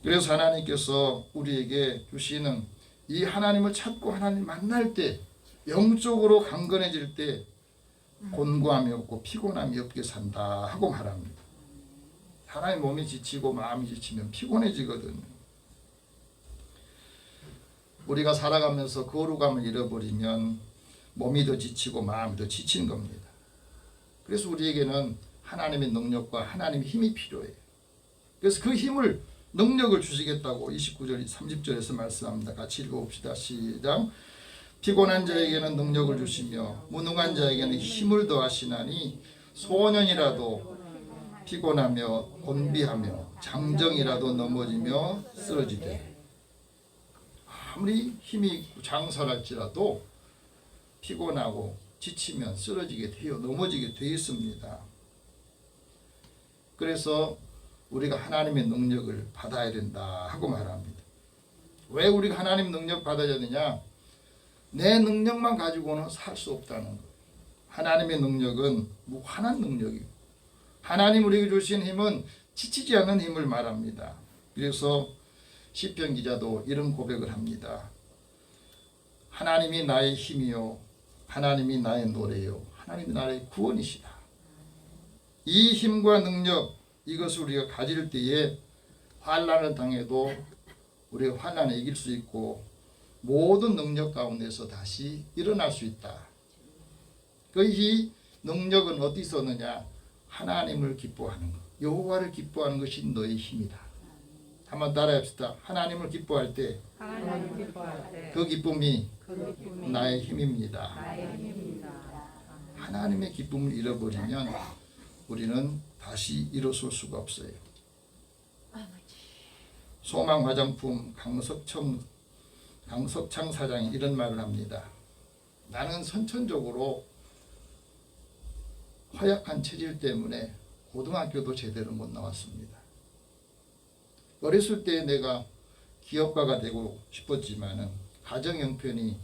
그래서 하나님께서 우리에게 주시는 이 하나님을 찾고 하나님을 만날 때, 영적으로 강건해질 때 곤고함이 없고 피곤함이 없게 산다 하고 말합니다. 사람의 몸이 지치고 마음이 지치면 피곤해지거든요. 우리가 살아가면서 거룩함을 잃어버리면 몸이 더 지치고 마음이 더 지치는 겁니다. 그래서 우리에게는 하나님의 능력과 하나님의 힘이 필요해요. 그래서 그 힘을, 능력을 주시겠다고 29절 30절에서 말씀합니다. 같이 읽어봅시다. 시작. 피곤한 자에게는 능력을 주시며 무능한 자에게는 힘을 더하시나니 소년이라도 피곤하며 곤비하며 장정이라도 넘어지며 쓰러지되. 아무리 힘이 있고 장사할지라도 피곤하고 지치면 쓰러지게 돼요. 넘어지게 돼 있습니다. 그래서 우리가 하나님의 능력을 받아야 된다 하고 말합니다. 왜 우리가 하나님 능력 받아야 되냐? 내 능력만 가지고는 살 수 없다는 거예요. 하나님의 능력은 무한한 능력이고 하나님 우리에게 주신 힘은 지치지 않는 힘을 말합니다. 그래서 시편 기자도 이런 고백을 합니다. 하나님이 나의 힘이요 하나님이 나의 노래요 하나님이 나의 구원이시다. 이 힘과 능력 이것을 우리가 가질 때에 환난을 당해도 우리가 환난을 이길 수 있고 모든 능력 가운데서 다시 일어날 수 있다. 이 능력은 어디서 오느냐? 하나님을 기뻐하는 것, 여호와를 기뻐하는 것이 너의 힘이다. 한번 따라합시다. 하나님을 기뻐할 때 그 기쁨이 나의 힘입니다. 하나님의 기쁨을 잃어버리면 우리는 다시 일어설 수가 없어요. 소망 화장품 강석창 사장이 이런 말을 합니다. 나는 선천적으로 허약한 체질 때문에 고등학교도 제대로 못 나왔습니다. 어렸을 때 내가 기업가가 되고 싶었지만은 가정 형편이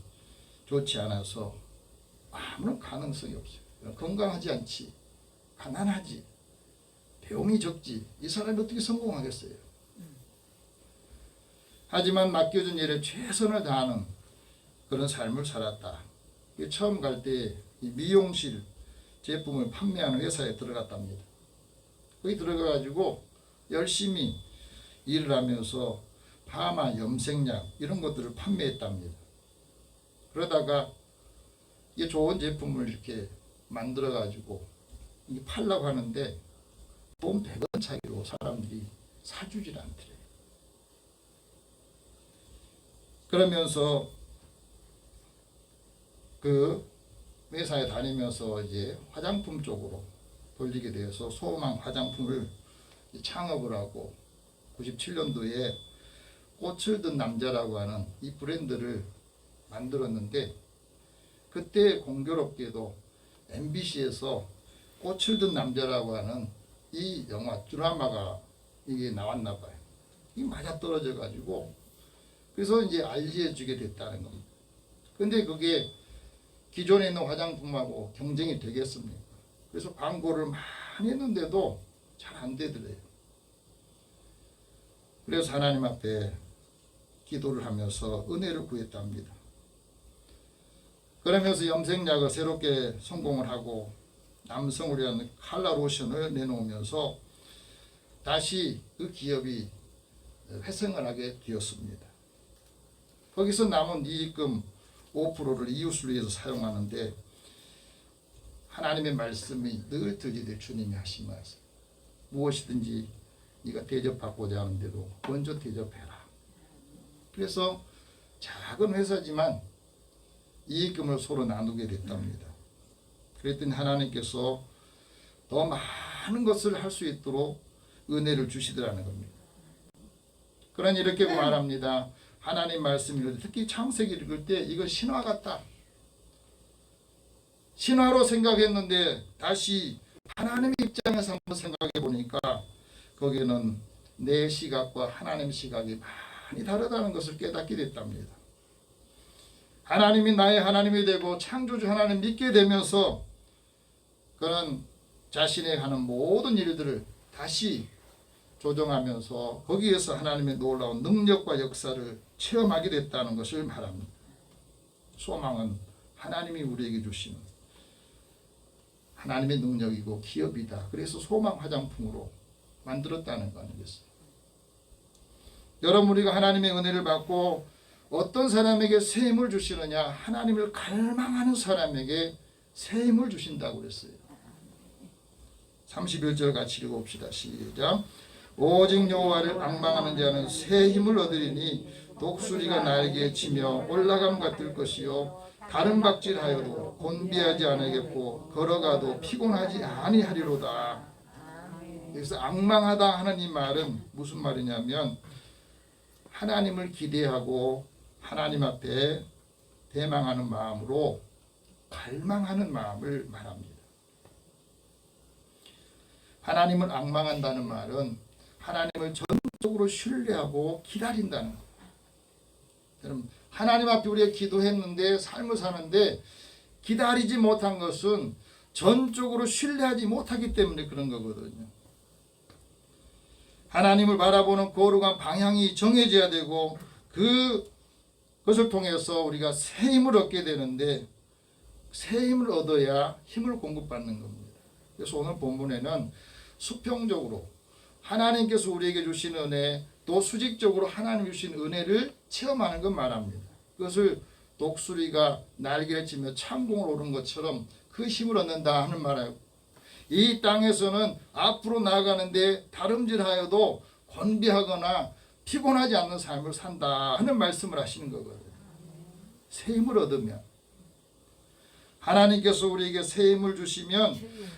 좋지 않아서 아무런 가능성이 없어요. 건강하지 않지, 가난하지, 배움이 적지, 이 사람이 어떻게 성공하겠어요? 하지만 맡겨진 일에 최선을 다하는 그런 삶을 살았다. 처음 갈 때 미용실 제품을 판매하는 회사에 들어갔답니다. 거기 들어가가지고 열심히 일을 하면서 파마, 염색약 이런 것들을 판매했답니다. 그러다가 이 좋은 제품을 이렇게 만들어가지고 팔려고 하는데 돈 100원 차이로 사람들이 사주질 않더래요. 그러면서 그 회사에 다니면서 이제 화장품 쪽으로 돌리게 되어서 소망 화장품을 창업을 하고 97년도에 꽃을 든 남자라고 하는 이 브랜드를 만들었는데 그때 공교롭게도 MBC에서 꽃을 든 남자라고 하는 이 영화 드라마가 이게 나왔나 봐요. 이 맞아 떨어져 가지고 그래서 이제 알리해 주게 됐다는 겁니다. 근데 그게 기존에 있는 화장품하고 경쟁이 되겠습니까? 그래서 광고를 많이 했는데도 잘 안 되더래요. 그래서 하나님 앞에 기도를 하면서 은혜를 구했답니다. 그러면서 염색약을 새롭게 성공을 하고 남성을 위한 칼라 로션을 내놓으면서 다시 그 기업이 회생을 하게 되었습니다. 거기서 남은 이익금 5%를 이웃을 위해서 사용하는데 하나님의 말씀이 늘 들리되 주님이 하신 말씀, 무엇이든지 네가 대접받고자 하는 대로 먼저 대접해라. 그래서 작은 회사지만 이익금을 서로 나누게 됐답니다. 그랬더니 하나님께서 더 많은 것을 할 수 있도록 은혜를 주시더라는 겁니다. 그러니 이렇게 말합니다. 하나님 말씀을 특히 창세기 읽을 때 이건 신화 같다. 신화로 생각했는데 다시 하나님의 입장에서 한번 생각해 보니까 거기는 내 시각과 하나님의 시각이 많이 다르다는 것을 깨닫게 됐답니다. 하나님이 나의 하나님이 되고 창조주 하나님 믿게 되면서 그는 자신의 하는 모든 일들을 다시 조정하면서 거기에서 하나님의 놀라운 능력과 역사를 체험하게 됐다는 것을 말합니다. 소망은 하나님이 우리에게 주시는 하나님의 능력이고 기업이다. 그래서 소망 화장품으로 만들었다는 거 아니겠어요? 여러분, 우리가 하나님의 은혜를 받고 어떤 사람에게 새 힘을 주시느냐? 하나님을 갈망하는 사람에게 새 힘을 주신다고 그랬어요. 31절 같이 읽어봅시다. 시작. 오직 여호와를 앙망하는 자는 새 힘을 얻으리니 독수리가 날개에 치며 올라감과 뜰 것이요 가름박질하여도 곤비하지 않겠고 걸어가도 피곤하지 아니하리로다. 그래서 앙망하다 하는 이 말은 무슨 말이냐면 하나님을 기대하고 하나님 앞에 대망하는 마음으로 갈망하는 마음을 말합니다. 하나님을 앙망한다는 말은 하나님을 전적으로 신뢰하고 기다린다는 거예요. 여러분, 하나님 앞에 우리가 기도했는데 삶을 사는데 기다리지 못한 것은 전적으로 신뢰하지 못하기 때문에 그런 거거든요. 하나님을 바라보는 거룩한 방향이 정해져야 되고 그것을 통해서 우리가 새 힘을 얻게 되는데 새 힘을 얻어야 힘을 공급받는 겁니다. 그래서 오늘 본문에는 수평적으로 하나님께서 우리에게 주신 은혜 또 수직적으로 하나님 주신 은혜를 체험하는 것 말합니다. 그것을 독수리가 날개를 치며 창공을 오른 것처럼 그 힘을 얻는다 하는 말이에요. 이 땅에서는 앞으로 나아가는데 다름질하여도 건비하거나 피곤하지 않는 삶을 산다 하는 말씀을 하시는 거거든요. 새 힘을 얻으면 하나님께서 우리에게 새 힘을 주시면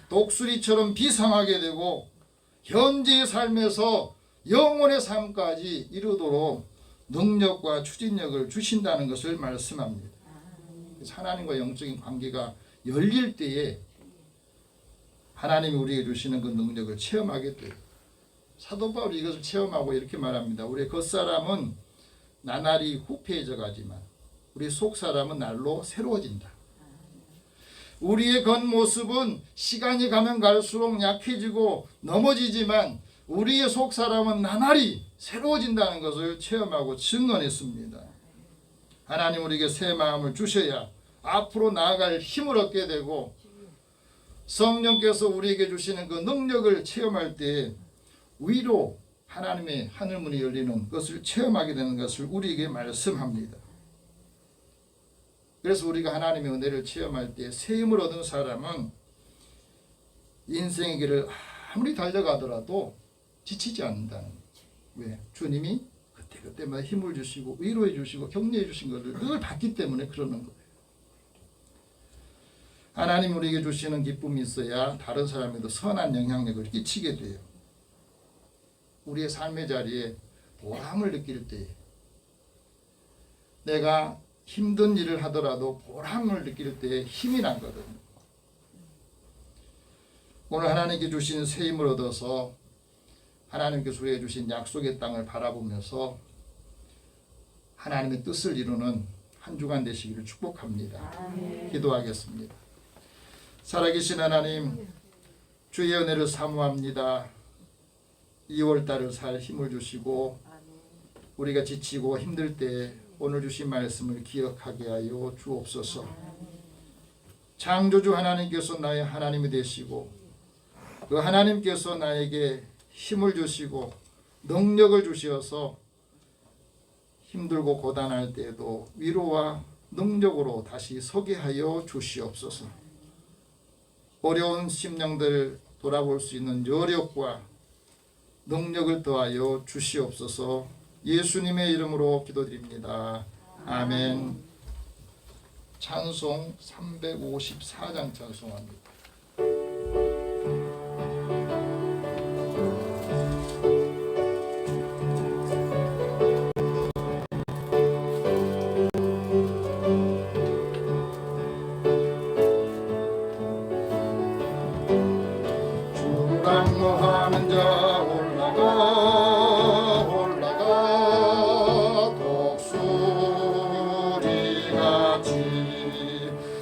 독수리처럼 비상하게 되고 현재의 삶에서 영혼의 삶까지 이루도록 능력과 추진력을 주신다는 것을 말씀합니다. 그래서 하나님과 영적인 관계가 열릴 때에 하나님이 우리에게 주시는 그 능력을 체험하게 돼요. 사도 바울이 이것을 체험하고 이렇게 말합니다. 우리의 겉사람은 나날이 후패해져 가지만 우리 속사람은 날로 새로워진다. 우리의 겉모습은 시간이 가면 갈수록 약해지고 넘어지지만 우리의 속사람은 나날이 새로워진다는 것을 체험하고 증언했습니다. 하나님 우리에게 새 마음을 주셔야 앞으로 나아갈 힘을 얻게 되고 성령께서 우리에게 주시는 그 능력을 체험할 때 위로 하나님의 하늘문이 열리는 것을 체험하게 되는 것을 우리에게 말씀합니다. 그래서 우리가 하나님의 은혜를 체험할 때 새 힘을 얻은 사람은 인생의 길을 아무리 달려가더라도 지치지 않는다는 거죠. 왜? 주님이 그때마다 힘을 주시고 위로해 주시고 격려해 주신 것을 늘 받기 때문에 그러는 거예요. 하나님 우리에게 주시는 기쁨이 있어야 다른 사람에도 선한 영향력을 끼치게 돼요. 우리의 삶의 자리에 보람을 느낄 때 내가 힘든 일을 하더라도 보람을 느낄 때 힘이 나거든요. 오늘 하나님께 주신 새 힘을 얻어서 하나님께서 우리에게 주신 약속의 땅을 바라보면서 하나님의 뜻을 이루는 한 주간 되시기를 축복합니다. 기도하겠습니다. 살아계신 하나님, 주의 은혜를 사모합니다. 2월달을 살 힘을 주시고 우리가 지치고 힘들 때 오늘 주신 말씀을 기억하게 하여 주옵소서. 창조주 하나님께서 나의 하나님이 되시고 그 하나님께서 나에게 힘을 주시고 능력을 주셔서 힘들고 고단할 때에도 위로와 능력으로 다시 서게 하여 주시옵소서. 어려운 심령들 돌아볼 수 있는 여력과 능력을 더하여 주시옵소서. 예수님의 이름으로 기도드립니다. 아멘. 찬송 354장 찬송합니다. 주랑모하는 자 올라가 독수리같이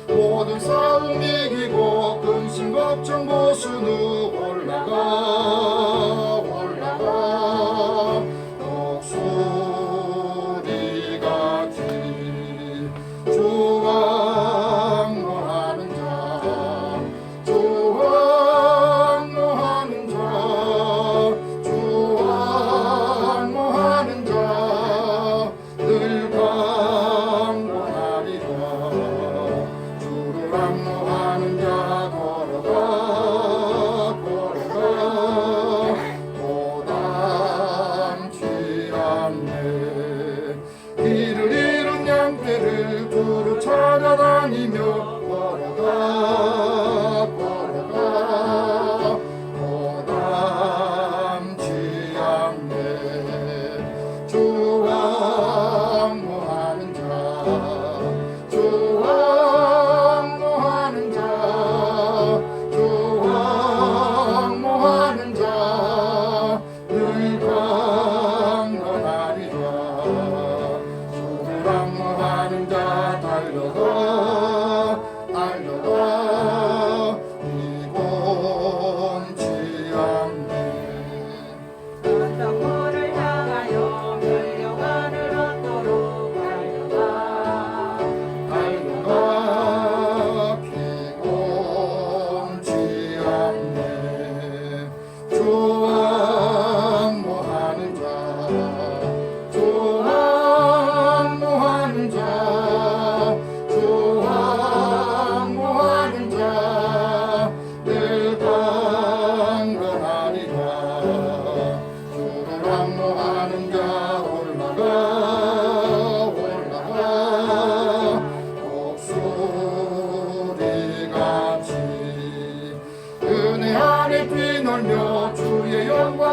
모든 싸움 이기고 근심 걱정 보수는 올라가 독수리같이 주왕모하는 자 늘 강구하리라. 주를 악무하는 자 걸어가 도담치 않네. 길을 잃은 양떼를 두루 찾아다니며 걸어가 도담치 않네. 주왕무하는 자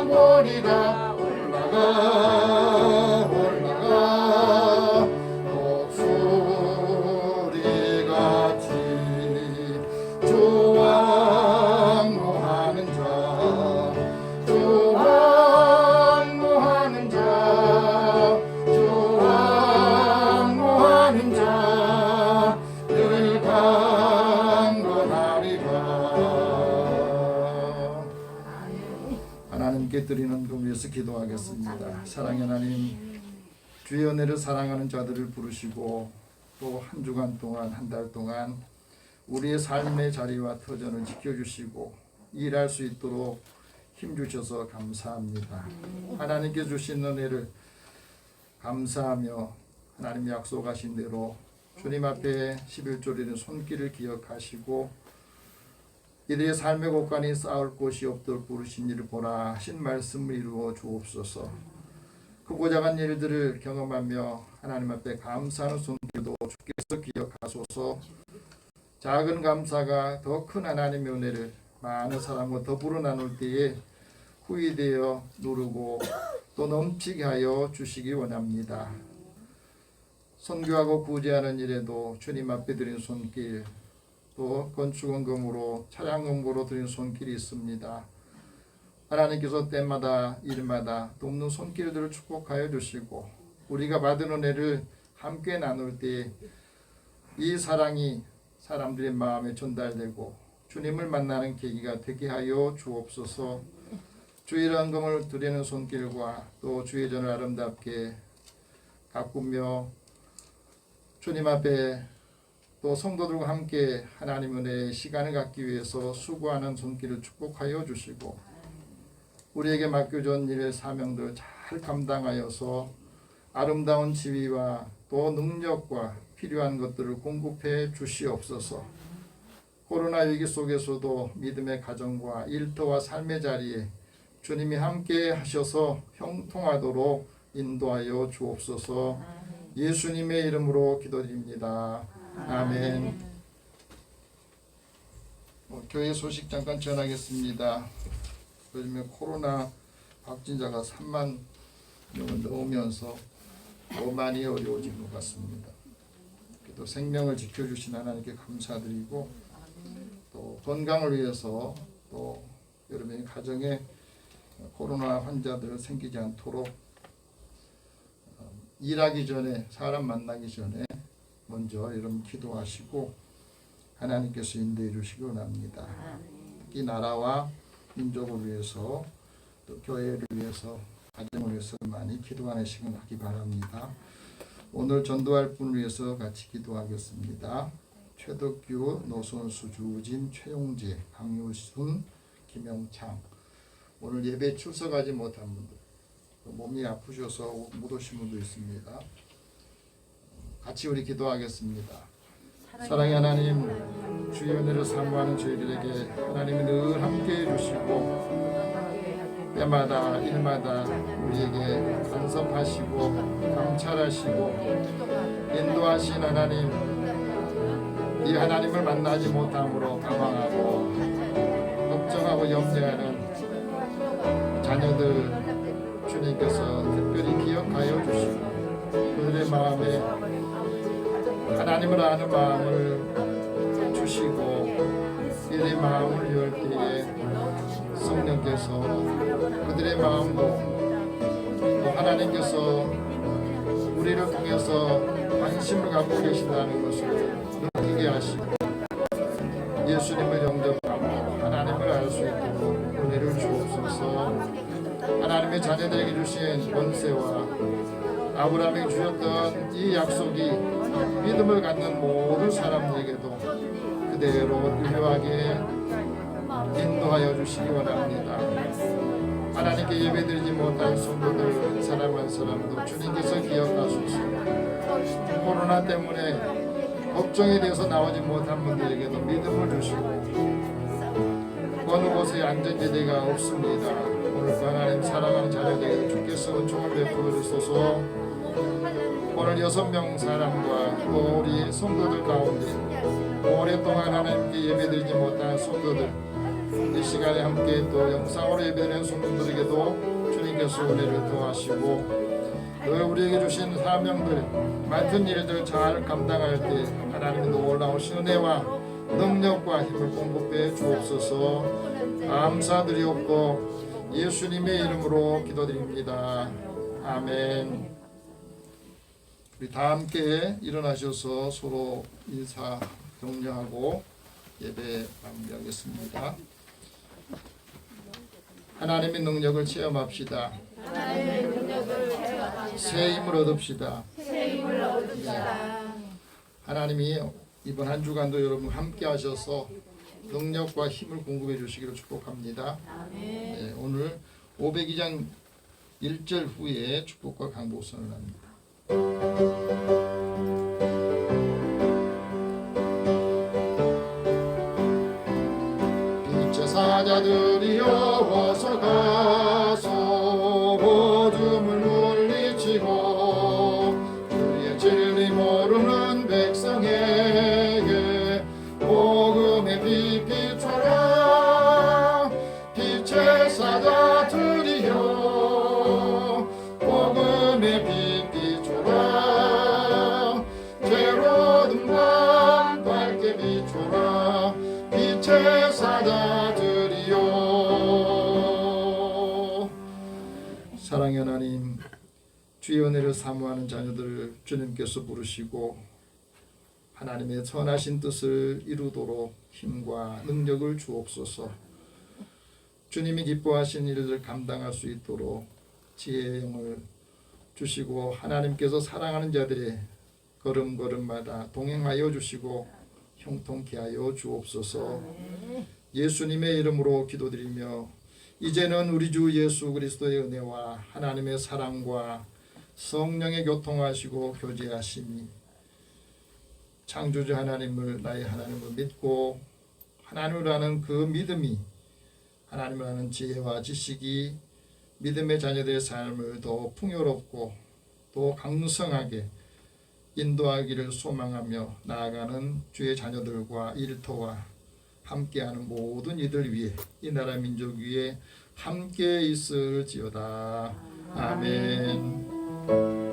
머리가 올라가 올라가 독수리같이 주 왕노하는 자 주 왕노하는 자 주 왕노하는 자 늘 강건하리라. 하나님께 드리는 금 위해서 기도하겠습니다. 사랑의 하나님, 주의 은혜를 사랑하는 자들을 부르시고 또 한 주간 동안 한 달 동안 우리의 삶의 자리와 터전을 지켜주시고 일할 수 있도록 힘주셔서 감사합니다. 하나님께 주신 은혜를 감사하며 하나님 약속하신 대로 주님 앞에 11조리는 손길을 기억하시고 이들의 삶의 곳간이 쌓을 곳이 없도록 부르신 일을 보라 하신 말씀을 이루어 주옵소서. 크고 작은 일들을 경험하며 하나님 앞에 감사하는 손길도 주께서 기억하소서. 작은 감사가 더 큰 하나님의 은혜를 많은 사람과 더불어 나눌 때에 후이되어 누르고 또 넘치게 하여 주시기 원합니다. 선교하고 구제하는 일에도 주님 앞에 드린 손길, 또 건축원금으로 차량금고로 드린 손길이 있습니다. 하나님께서 때마다 일마다 돕는 손길들을 축복하여 주시고 우리가 받은 은혜를 함께 나눌 때 이 사랑이 사람들의 마음에 전달되고 주님을 만나는 계기가 되게 하여 주옵소서. 주의 헌금을 드리는 손길과 또 주의 전을 아름답게 가꾸며 주님 앞에 또 성도들과 함께 하나님 은혜의 시간을 갖기 위해서 수고하는 손길을 축복하여 주시고 우리에게 맡겨준 일의 사명들을 잘 감당하여서 아름다운 지위와 또 능력과 필요한 것들을 공급해 주시옵소서. 코로나 위기 속에서도 믿음의 가정과 일터와 삶의 자리에 주님이 함께 하셔서 형통하도록 인도하여 주옵소서. 예수님의 이름으로 기도드립니다. 아멘. 교회 소식 잠깐 전하겠습니다. 요즘에 코로나 확진자가 3만 명을 넘으면서 더 많이 어려워진 것 같습니다. 또 생명을 지켜주신 하나님께 감사드리고 또 건강을 위해서 또 여러분의 가정에 코로나 환자들 생기지 않도록 일하기 전에 사람 만나기 전에 먼저 여러분 기도하시고 하나님께서 인도해 주시기 원합니다. 특히 나라와 민족을 위해서 또 교회를 위해서 가정을 위해서 많이 기도하는 시간 하기 바랍니다. 오늘 전도할 분을 위해서 같이 기도하겠습니다. 최덕규, 노선수, 주우진, 최용재, 강효순, 김영창. 오늘 예배 출석하지 못한 분들, 몸이 아프셔서 못 오신 분도 있습니다. 같이 우리 기도하겠습니다. 사랑의 하나님, 주의 은혜를 사모하는 저희들에게 하나님이 늘 함께해 주시고 때마다 일마다 우리에게 간섭하시고 감찰하시고 인도하신 하나님, 이 하나님을 만나지 못함으로 당황하고 걱정하고 염려하는 자녀들 주님께서 특별히 기억하여 주시고 그들의 마음에 하나님을 아는 마음을 주시고 이들의 마음을 열 때에 성령께서 그들의 마음도 또 하나님께서 우리를 통해서 관심을 갖고 계신다는 것을 느끼게 하시고 예수님을 영접하고 하나님을 알 수 있도록 은혜를 주옵소서. 하나님의 자녀들에게 주신 권세와 아브라함에게 주셨던 이 약속이 믿음을 갖는 모든 사람들에게도 그대로 유효하게 인도하여 주시기 원합니다. 하나님께 예배드리지 못한 성도들 한 사람 한 사람도 주님께서 기억하소서. 코로나 때문에 걱정에 대해서 나오지 못한 분들에게도 믿음을 주시고 어느 곳에 안전지대가 없습니다. 오늘 하나님 사랑하는 자녀들에게 주께서 은총을 베풀어 주소서. 오늘 6명 사람과 또 우리 성도들 가운데 오랫동안 하나님께 예배드리지 못한 성도들 이 시간에 함께 또 영상으로 예배드리는 손님들에게도 주님께서 은혜를 더하시고 또 우리에게 주신 사명들 맡은 일들 잘 감당할 때 하나님의 놀라우신 은혜와 능력과 힘을 공급해 주옵소서. 감사드리옵고 예수님의 이름으로 기도드립니다. 아멘. 우리 다 함께 일어나셔서 서로 인사 격려하고 예배 마무리하겠습니다. 하나님의 능력을 체험합시다. 새 힘을 얻읍시다. 하나님이 이번 한 주간도 여러분 함께 하셔서 능력과 힘을 공급해 주시기를 축복합니다. 네, 오늘 502장 1절 후에 축복과 강복선을 합니다. 빛의 사자들이여 어서 가서 어둠을 물리치고 주의 진리 모르는 백성에게 복음의 빛 비춰라. 빛의 사자들이여 복음의 빛 비춰라. 죄로운 밤 밝게 비춰라. 빛의 사자들이여. 사랑의 하나님, 주의 은혜를 사모하는 자녀들을 주님께서 부르시고 하나님의 선하신 뜻을 이루도록 힘과 능력을 주옵소서. 주님이 기뻐하신 일을 감당할 수 있도록 지혜의 영을 주시고 하나님께서 사랑하는 자들의 걸음걸음마다 동행하여 주시고 형통케 하여 주옵소서. 예수님의 이름으로 기도드리며 이제는 우리 주 예수 그리스도의 은혜와 하나님의 사랑과 성령의 교통하시고 교제하심이 창조주 하나님을 나의 하나님을 믿고 하나님을 아는 그 믿음이 하나님을 아는 지혜와 지식이 믿음의 자녀들의 삶을 더 풍요롭고 더 강성하게 인도하기를 소망하며 나아가는 주의 자녀들과 일터와 함께하는 모든 이들 위해 이 나라 민족 위에 함께 있을지어다. 아멘.